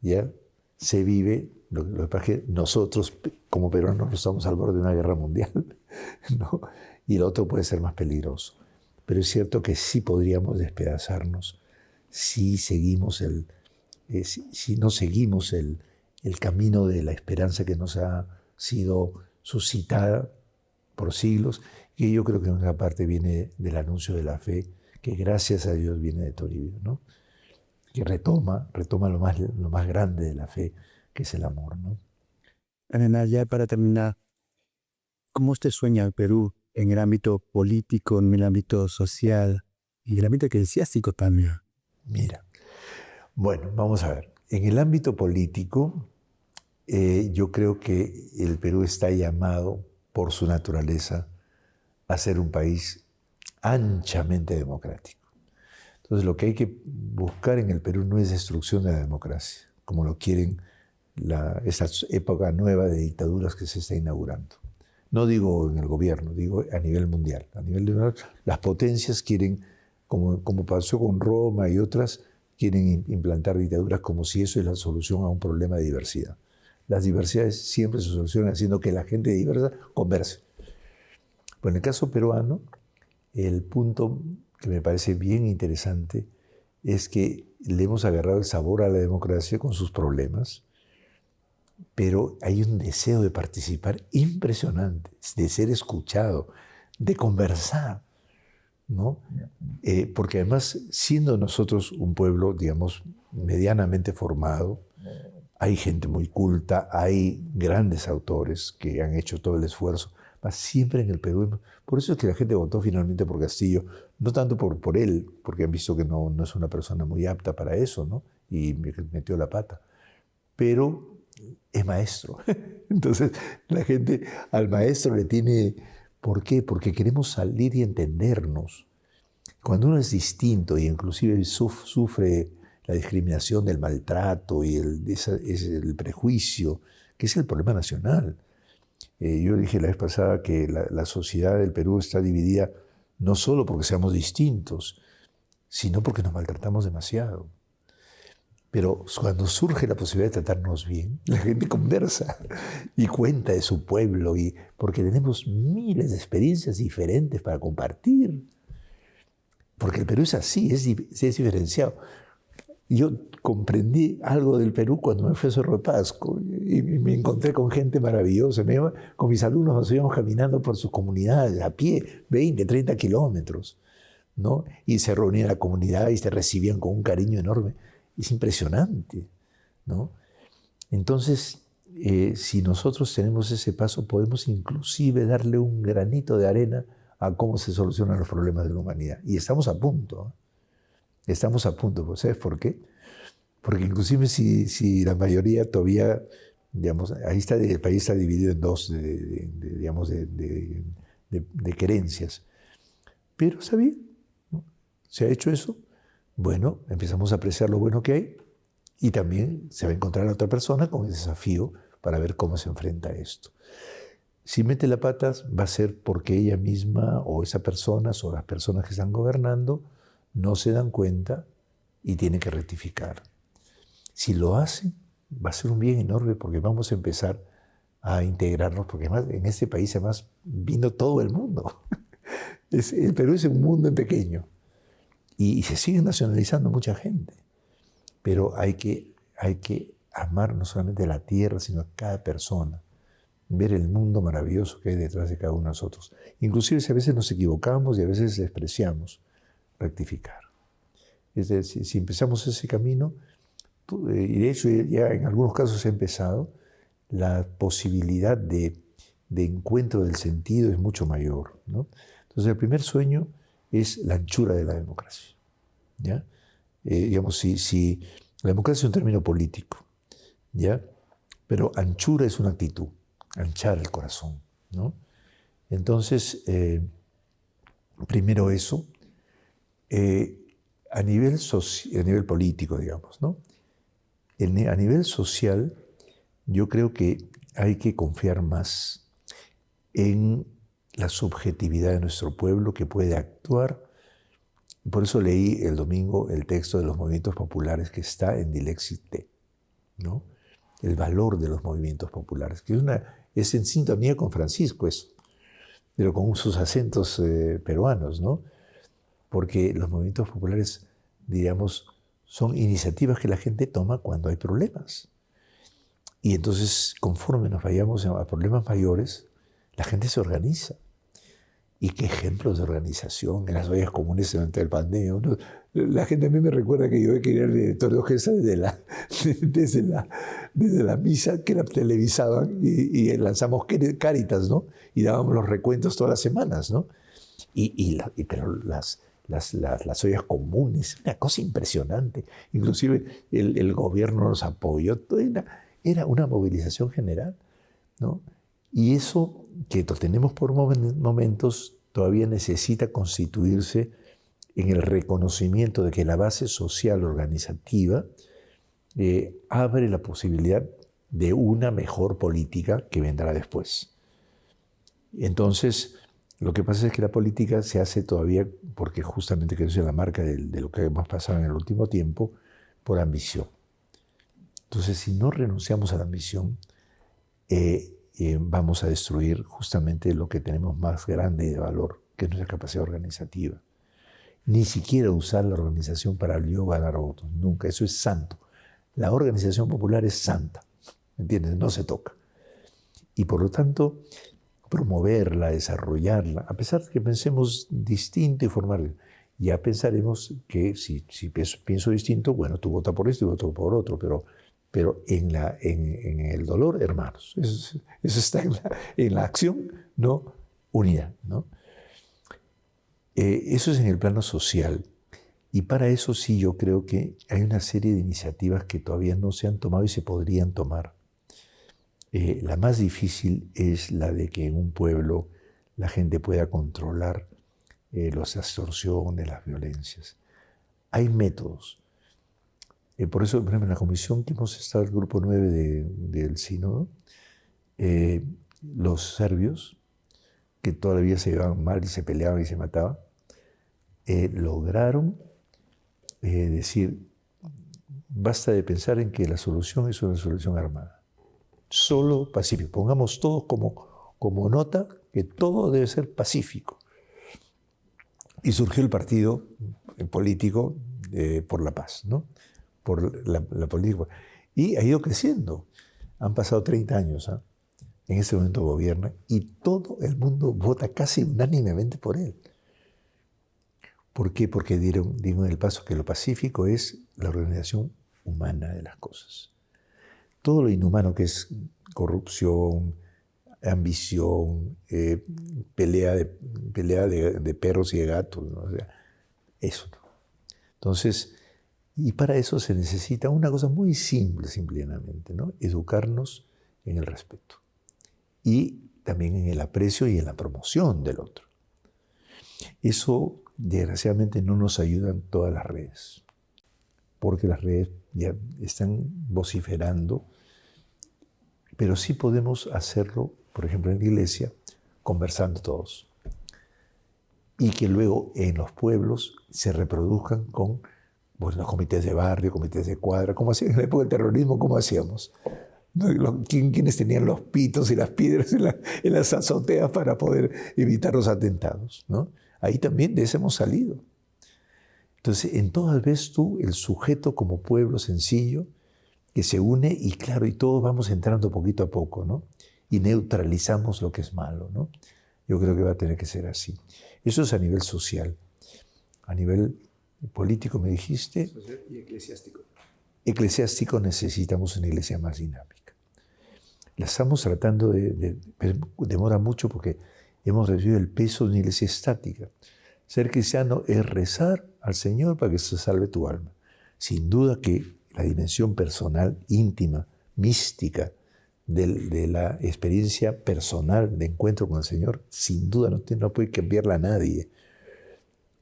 ya se vive, lo que pasa es que nosotros como peruanos estamos al borde de una guerra mundial, ¿no? Y el otro puede ser más peligroso. Pero es cierto que sí podríamos despedazarnos si no seguimos el camino de la esperanza que nos ha sido suscitada por siglos, que yo creo que en una parte viene del anuncio de la fe, que gracias a Dios viene de Toribio, ¿no? Que retoma lo más grande de la fe, que es el amor, ¿no?
Elena, ya para terminar, ¿cómo usted sueña el Perú en el ámbito político, en el ámbito social y en el ámbito eclesiástico también?
Mira, bueno, vamos a ver. En el ámbito político, yo creo que el Perú está llamado por su naturaleza a ser un país anchamente democrático. Entonces, lo que hay que buscar en el Perú no es destrucción de la democracia, como lo quieren esta época nueva de dictaduras que se está inaugurando. No digo en el gobierno, digo a nivel mundial. A nivel mundial, las potencias quieren, como pasó con Roma y otras, quieren implantar dictaduras como si eso es la solución a un problema de diversidad. Las diversidades siempre se solucionan haciendo que la gente diversa converse. Pues en el caso peruano, el punto que me parece bien interesante es que le hemos agarrado el sabor a la democracia con sus problemas, pero hay un deseo de participar impresionante, de ser escuchado, de conversar, ¿no? Porque además, siendo nosotros un pueblo, digamos, medianamente formado, hay gente muy culta, hay grandes autores que han hecho todo el esfuerzo, siempre en el Perú. Por eso es que la gente votó finalmente por Castillo, no tanto por él, porque han visto que no es una persona muy apta para eso, ¿no? Y metió la pata. Pero es maestro. Entonces, la gente al maestro le tiene... ¿Por qué? Porque queremos salir y entendernos. Cuando uno es distinto y inclusive sufre la discriminación, del maltrato y el prejuicio, que es el problema nacional. Yo dije la vez pasada que la sociedad del Perú está dividida no solo porque seamos distintos, sino porque nos maltratamos demasiado. Pero cuando surge la posibilidad de tratarnos bien, la gente conversa y cuenta de su pueblo, y porque tenemos miles de experiencias diferentes para compartir. Porque el Perú es así, es diferenciado. Yo comprendí algo del Perú cuando me fui a Cerro de Pasco y me encontré con gente maravillosa. Con mis alumnos nos íbamos caminando por sus comunidades a pie, 20, 30 kilómetros, ¿no? Y se reunía la comunidad y se recibían con un cariño enorme. Es impresionante, ¿no? Entonces, si nosotros tenemos ese paso, podemos inclusive darle un granito de arena a cómo se solucionan los problemas de la humanidad. Y estamos a punto, ¿eh? Estamos a punto. ¿Sabes por qué? Porque inclusive si la mayoría todavía, digamos, el país está dividido en dos, digamos, de querencias. Pero está bien, ¿no? Se ha hecho eso. Bueno, empezamos a apreciar lo bueno que hay y también se va a encontrar a otra persona con el desafío para ver cómo se enfrenta a esto. Si mete la pata, va a ser porque ella misma o esa persona o las personas que están gobernando no se dan cuenta y tienen que rectificar. Si lo hacen, va a ser un bien enorme porque vamos a empezar a integrarnos, porque además en este país además vino todo el mundo. El Perú es un mundo en pequeño. Y se sigue nacionalizando mucha gente. Pero hay que amar no solamente la tierra, sino a cada persona. Ver el mundo maravilloso que hay detrás de cada uno de nosotros. Inclusive si a veces nos equivocamos y a veces despreciamos, rectificar. Es decir, si empezamos ese camino, y de hecho ya en algunos casos ha empezado, la posibilidad de encuentro del sentido es mucho mayor, ¿no? Entonces el primer sueño es la anchura de la democracia, ¿ya? Digamos, si la democracia es un término político, ¿ya? Pero anchura es una actitud, anchar el corazón, ¿no? Entonces, primero eso, a nivel político, digamos, ¿no? A nivel social, yo creo que hay que confiar más en la subjetividad de nuestro pueblo que puede actuar. Por eso leí el domingo el texto de los movimientos populares que está en Dilexit, ¿no? El valor de los movimientos populares, que es en sintonía con Francisco eso, pero con sus acentos peruanos, ¿no? Porque los movimientos populares, diríamos, son iniciativas que la gente toma cuando hay problemas. Y entonces, conforme nos vayamos a problemas mayores, la gente se organiza. Y qué ejemplos de organización en las ollas comunes durante el pandemia, ¿no? La gente a mí me recuerda que yo quería el director de orquesta desde la misa que la televisaban y lanzamos Cáritas, ¿no? Y dábamos los recuentos todas las semanas, ¿no? Pero las ollas comunes, una cosa impresionante. Inclusive el gobierno nos apoyó, era una movilización general, ¿no? Y eso que lo tenemos por momentos todavía necesita constituirse en el reconocimiento de que la base social organizativa abre la posibilidad de una mejor política que vendrá después. Entonces, lo que pasa es que la política se hace todavía, porque justamente creo que es la marca de lo que hemos pasado en el último tiempo, por ambición. Entonces, si no renunciamos a la ambición, vamos a destruir justamente lo que tenemos más grande y de valor, que es nuestra capacidad organizativa. Ni siquiera usar la organización para yo ganar votos, nunca, eso es santo. La organización popular es santa, ¿entiendes? No se toca. Y por lo tanto, promoverla, desarrollarla, a pesar de que pensemos distinto y formar, ya pensaremos que si pienso distinto, bueno, tú votas por esto y voto por otro, pero en el dolor, hermanos. Eso está en la acción, no unidad, ¿no? Eso es en el plano social. Y para eso sí yo creo que hay una serie de iniciativas que todavía no se han tomado y se podrían tomar. La más difícil es la de que en un pueblo la gente pueda controlar las extorsiones, las violencias. Hay métodos. Por eso, por ejemplo, en la comisión que hemos estado, el grupo 9 del sínodo, los serbios, que todavía se llevaban mal y se peleaban y se mataban, lograron decir, basta de pensar en que la solución es una solución armada. Solo pacífico. Pongamos todos como nota que todo debe ser pacífico. Y surgió el partido político por la paz, ¿no? Por la política. Y ha ido creciendo. Han pasado 30 años, ¿eh? En este momento gobierna y todo el mundo vota casi unánimemente por él. ¿Por qué? Porque dieron en el paso que lo pacífico es la organización humana de las cosas. Todo lo inhumano que es corrupción, ambición, pelea de perros y de gatos, ¿no? O sea, eso. Entonces, y para eso se necesita una cosa muy simple, simplemente, ¿no? Educarnos en el respeto y también en el aprecio y en la promoción del otro. Eso, desgraciadamente, no nos ayudan todas las redes, porque las redes ya están vociferando, pero sí podemos hacerlo, por ejemplo, en la iglesia, conversando todos. Y que luego en los pueblos se reproduzcan con los comités de barrio, comités de cuadra, como hacían en la época del terrorismo, ¿cómo hacíamos? ¿Quiénes tenían los pitos y las piedras en las azoteas para poder evitar los atentados, ¿no? Ahí también de ese hemos salido. Entonces, en todas ves tú el sujeto como pueblo sencillo que se une y claro, y todos vamos entrando poquito a poco, ¿no? Y neutralizamos lo que es malo, ¿no? Yo creo que va a tener que ser así. Eso es a nivel social. A nivel político, me dijiste.
Social y eclesiástico.
Eclesiástico necesitamos una iglesia más dinámica. La estamos tratando demora mucho porque hemos recibido el peso de una iglesia estática. Ser cristiano es rezar al Señor para que se salve tu alma. Sin duda que la dimensión personal, íntima, mística, de la experiencia personal de encuentro con el Señor, sin duda no puede cambiarla a nadie.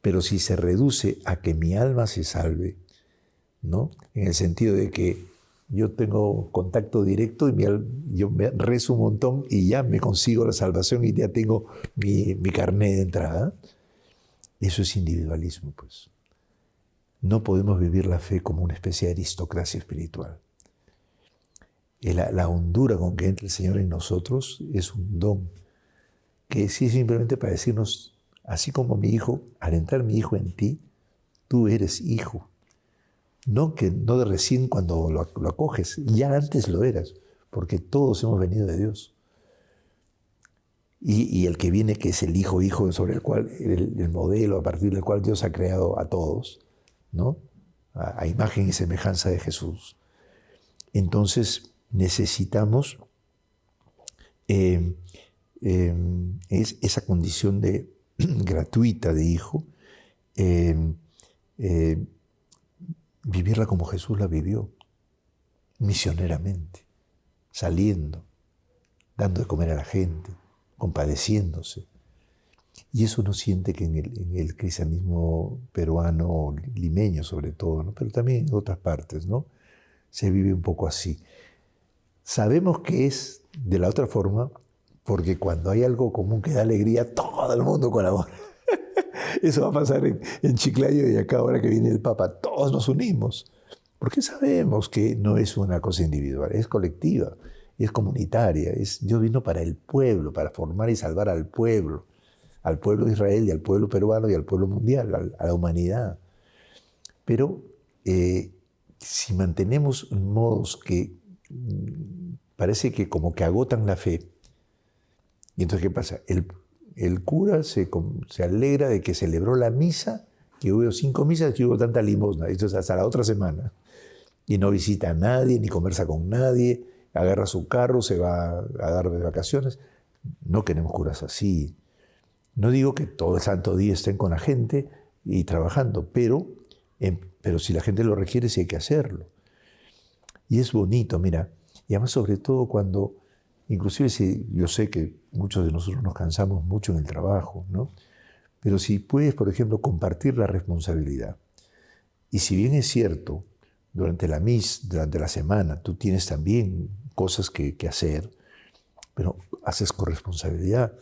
Pero si se reduce a que mi alma se salve, ¿no? En el sentido de que yo tengo contacto directo y yo me rezo un montón y ya me consigo la salvación y ya tengo mi carné de entrada. Eso es individualismo, pues. No podemos vivir la fe como una especie de aristocracia espiritual. La hondura con que entra el Señor en nosotros es un don, que sí es simplemente para decirnos, así como mi hijo, al entrar mi hijo en ti, tú eres hijo. No de recién cuando lo acoges, ya antes lo eras, porque todos hemos venido de Dios. Y el que viene, que es el hijo sobre el cual, el modelo a partir del cual Dios ha creado a todos, ¿no? A imagen y semejanza de Jesús. Entonces necesitamos esa condición gratuita de hijo, vivirla como Jesús la vivió, misioneramente, saliendo, dando de comer a la gente, compadeciéndose. Y eso uno siente que en el cristianismo peruano, limeño sobre todo, ¿no? Pero también en otras partes, ¿no? Se vive un poco así. Sabemos que es de la otra forma, porque cuando hay algo común que da alegría, todo el mundo colabora. Eso va a pasar en Chiclayo y acá ahora que viene el Papa. Todos nos unimos, porque sabemos que no es una cosa individual, es colectiva, es comunitaria. Dios vino para el pueblo, para formar y salvar al pueblo de Israel y al pueblo peruano y al pueblo mundial, a la humanidad. Pero si mantenemos modos que parece que como que agotan la fe, y entonces ¿qué pasa? El cura se alegra de que celebró la misa, que hubo 5 misas, que hubo tanta limosna, esto es hasta la otra semana, y no visita a nadie, ni conversa con nadie, agarra su carro, se va a dar de vacaciones. No queremos curas así. No digo que todo el santo día estén con la gente y trabajando, pero si la gente lo requiere, sí hay que hacerlo. Y es bonito, mira, y además sobre todo cuando, inclusive si yo sé que muchos de nosotros nos cansamos mucho en el trabajo, ¿no? Pero si puedes, por ejemplo, compartir la responsabilidad. Y si bien es cierto, durante la mis, durante la semana, tú tienes también cosas que hacer, pero haces con responsabilidad.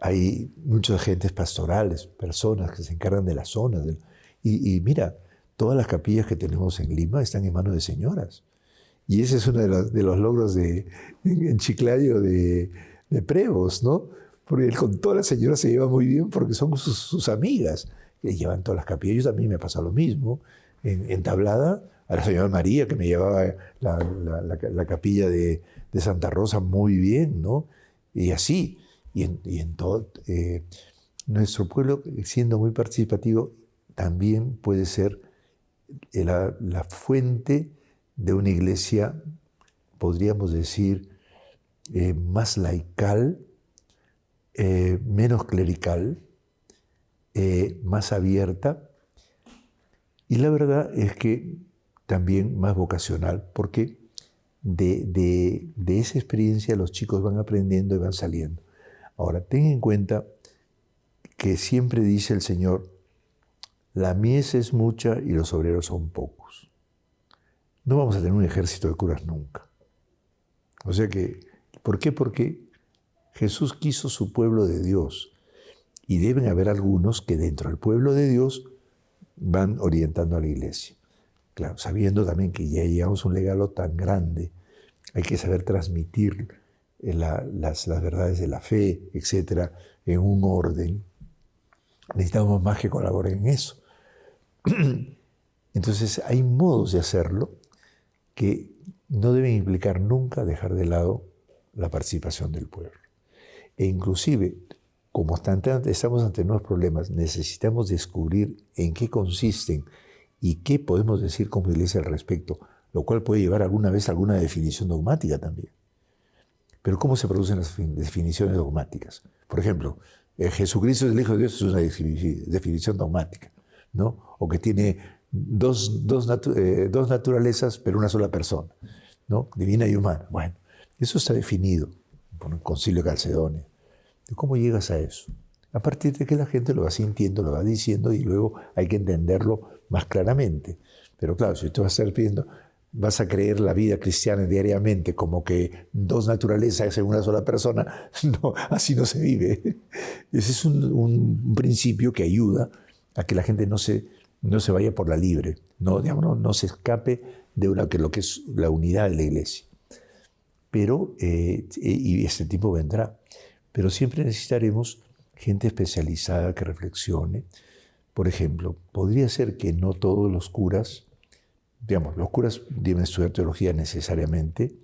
Hay muchos agentes pastorales, personas que se encargan de las zonas. Y mira, todas las capillas que tenemos en Lima están en manos de señoras. Y ese es uno de los logros en Chiclayo de Prevost, ¿no? Porque él con todas las señoras se lleva muy bien porque son sus amigas. Le llevan todas las capillas. Yo también me pasa lo mismo. En Tablada, a la señora María, que me llevaba la capilla de Santa Rosa muy bien, ¿no? Y así. Y en todo. Nuestro pueblo, siendo muy participativo, también puede ser la fuente de una iglesia, podríamos decir, más laical, menos clerical, más abierta, y la verdad es que también más vocacional, porque de esa experiencia los chicos van aprendiendo y van saliendo. Ahora, ten en cuenta que siempre dice el Señor, la mies es mucha y los obreros son pocos. No vamos a tener un ejército de curas nunca. O sea que, ¿por qué? Porque Jesús quiso su pueblo de Dios y deben haber algunos que dentro del pueblo de Dios van orientando a la iglesia. Claro, sabiendo también que ya llevamos un legado tan grande, hay que saber transmitir las verdades de la fe, etcétera, en un orden. Necesitamos más que colaboren en eso. Entonces hay modos de hacerlo que no deben implicar nunca dejar de lado la participación del pueblo. E inclusive, como estamos ante nuevos problemas, necesitamos descubrir en qué consisten y qué podemos decir como iglesia al respecto, lo cual puede llevar alguna vez a alguna definición dogmática también. Pero ¿cómo se producen las definiciones dogmáticas? Por ejemplo, Jesucristo es el Hijo de Dios es una definición dogmática, ¿no? O que tiene dos naturalezas, pero una sola persona, ¿no? Divina y humana. Bueno, eso está definido por el Concilio de Calcedonia. ¿Cómo llegas a eso? A partir de que la gente lo va sintiendo, lo va diciendo y luego hay que entenderlo más claramente. Pero claro, si tú vas a estar pidiendo, vas a creer la vida cristiana diariamente como que dos naturalezas en una sola persona, no, así no se vive. Ese es un principio que ayuda a que la gente no se vaya por la libre, no se escape de lo que es la unidad de la iglesia. Pero, y este tiempo vendrá, pero siempre necesitaremos gente especializada que reflexione. Por ejemplo, podría ser que no todos los curas, los curas deben estudiar teología necesariamente,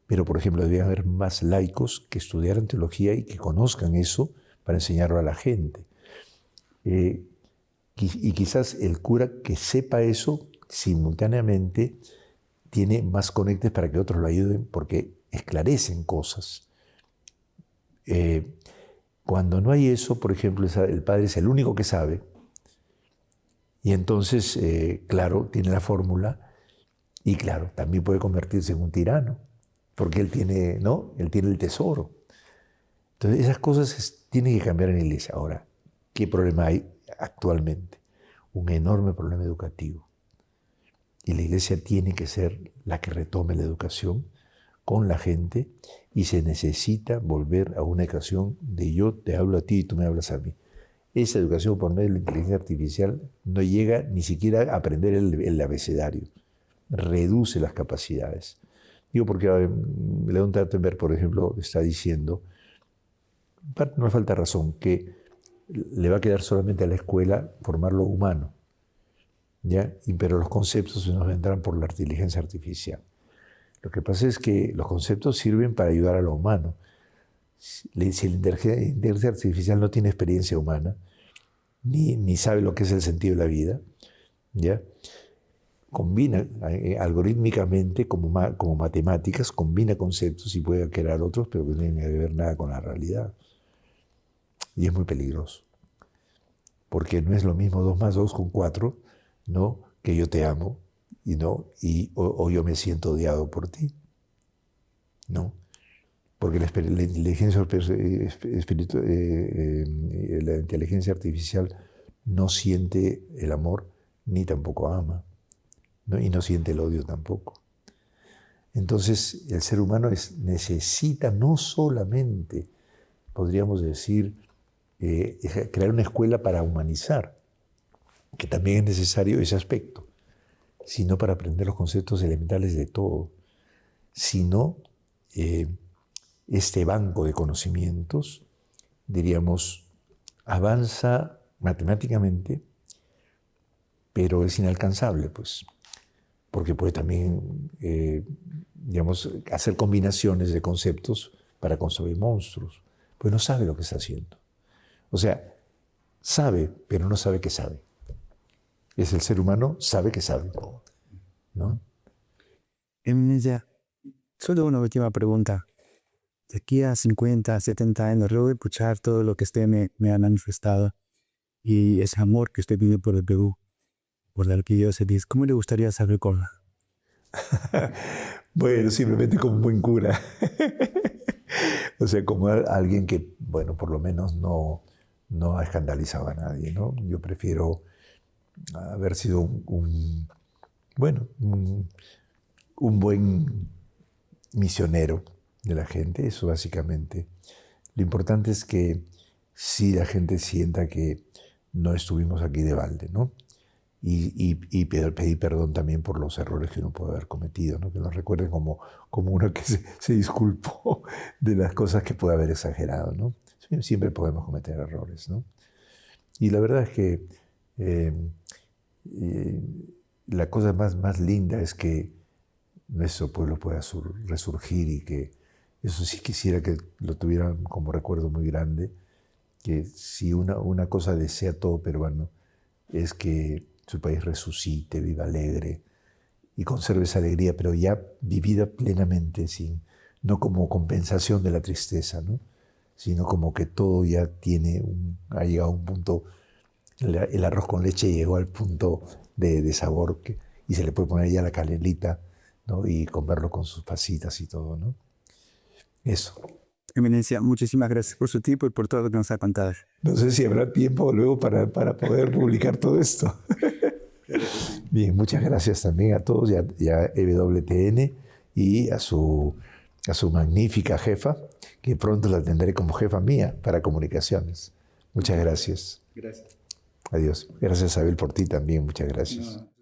pero por ejemplo debe haber más laicos que estudiaran teología y que conozcan eso para enseñarlo a la gente. Y quizás el cura que sepa eso simultáneamente tiene más conectes para que otros lo ayuden porque esclarecen cosas. Cuando no hay eso, por ejemplo, el padre es el único que sabe y entonces, claro, tiene la fórmula y claro, también puede convertirse en un tirano porque él tiene el tesoro. Entonces esas cosas tienen que cambiar en la iglesia. Ahora, ¿qué problema hay actualmente? Un enorme problema educativo. Y la iglesia tiene que ser la que retome la educación con la gente y se necesita volver a una educación de yo te hablo a ti y tú me hablas a mí. Esa educación por medio de la inteligencia artificial no llega ni siquiera a aprender el abecedario. Reduce las capacidades. Digo porque León Tertenberg, por ejemplo, está diciendo, no falta razón, que le va a quedar solamente a la escuela formar lo humano, ¿ya? Pero los conceptos nos vendrán por la inteligencia artificial. Lo que pasa es que los conceptos sirven para ayudar a lo humano. Si la inteligencia artificial no tiene experiencia humana, ni sabe lo que es el sentido de la vida, ¿ya? Combina algorítmicamente, como matemáticas, combina conceptos y puede crear otros, pero que no tienen que ver nada con la realidad. Y es muy peligroso. Porque no es lo mismo 2 más 2 con 4, ¿no? Que yo te amo, o yo me siento odiado por ti. ¿No? Porque la inteligencia artificial no siente el amor ni tampoco ama. ¿no? Y no siente el odio tampoco. Entonces, el ser humano necesita no solamente, podríamos decir, crear una escuela para humanizar, que también es necesario ese aspecto, sino para aprender los conceptos elementales de todo, sino este banco de conocimientos, diríamos, avanza matemáticamente, pero es inalcanzable, pues, porque puede también, digamos, hacer combinaciones de conceptos para construir monstruos, pues no sabe lo que está haciendo. O sea, sabe, pero no sabe que sabe. Es el ser humano, sabe que sabe, ¿no?
Eminencia, solo una última pregunta. De aquí a 50, 70 años, luego de escuchar todo lo que usted me ha manifestado y ese amor que usted vive por el Perú, por la arquidiócesis, ¿cómo le gustaría saber cómo?
Bueno, simplemente como un buen cura. O sea, como alguien que, bueno, por lo menos no ha escandalizado a nadie, ¿no? Yo prefiero haber sido un buen misionero de la gente, eso básicamente. Lo importante es que sí la gente sienta que no estuvimos aquí de balde, ¿no? Y pedir perdón también por los errores que uno puede haber cometido, ¿no? Que nos recuerden como uno que se disculpó de las cosas que puede haber exagerado, ¿no? Siempre podemos cometer errores, ¿no? Y la verdad es que la cosa más linda es que nuestro pueblo pueda resurgir y que eso sí quisiera que lo tuvieran como recuerdo muy grande, que si una cosa desea todo peruano es que su país resucite, viva alegre y conserve esa alegría, pero ya vivida plenamente, no como compensación de la tristeza, ¿no? Sino como que todo ya ha llegado a un punto, el arroz con leche llegó al punto de sabor y se le puede poner ya la canelita, ¿no? Y comerlo con sus pasitas y todo, ¿no? Eso.
Eminencia, muchísimas gracias por su tiempo y por todo lo que nos ha contado.
No sé si habrá tiempo luego para poder publicar todo esto. Bien, muchas gracias también a todos y a EWTN y a su magnífica jefa, que pronto la tendré como jefa mía para comunicaciones. Muchas gracias.
Gracias.
Adiós. Gracias, Abel, por ti también. Muchas gracias.
No.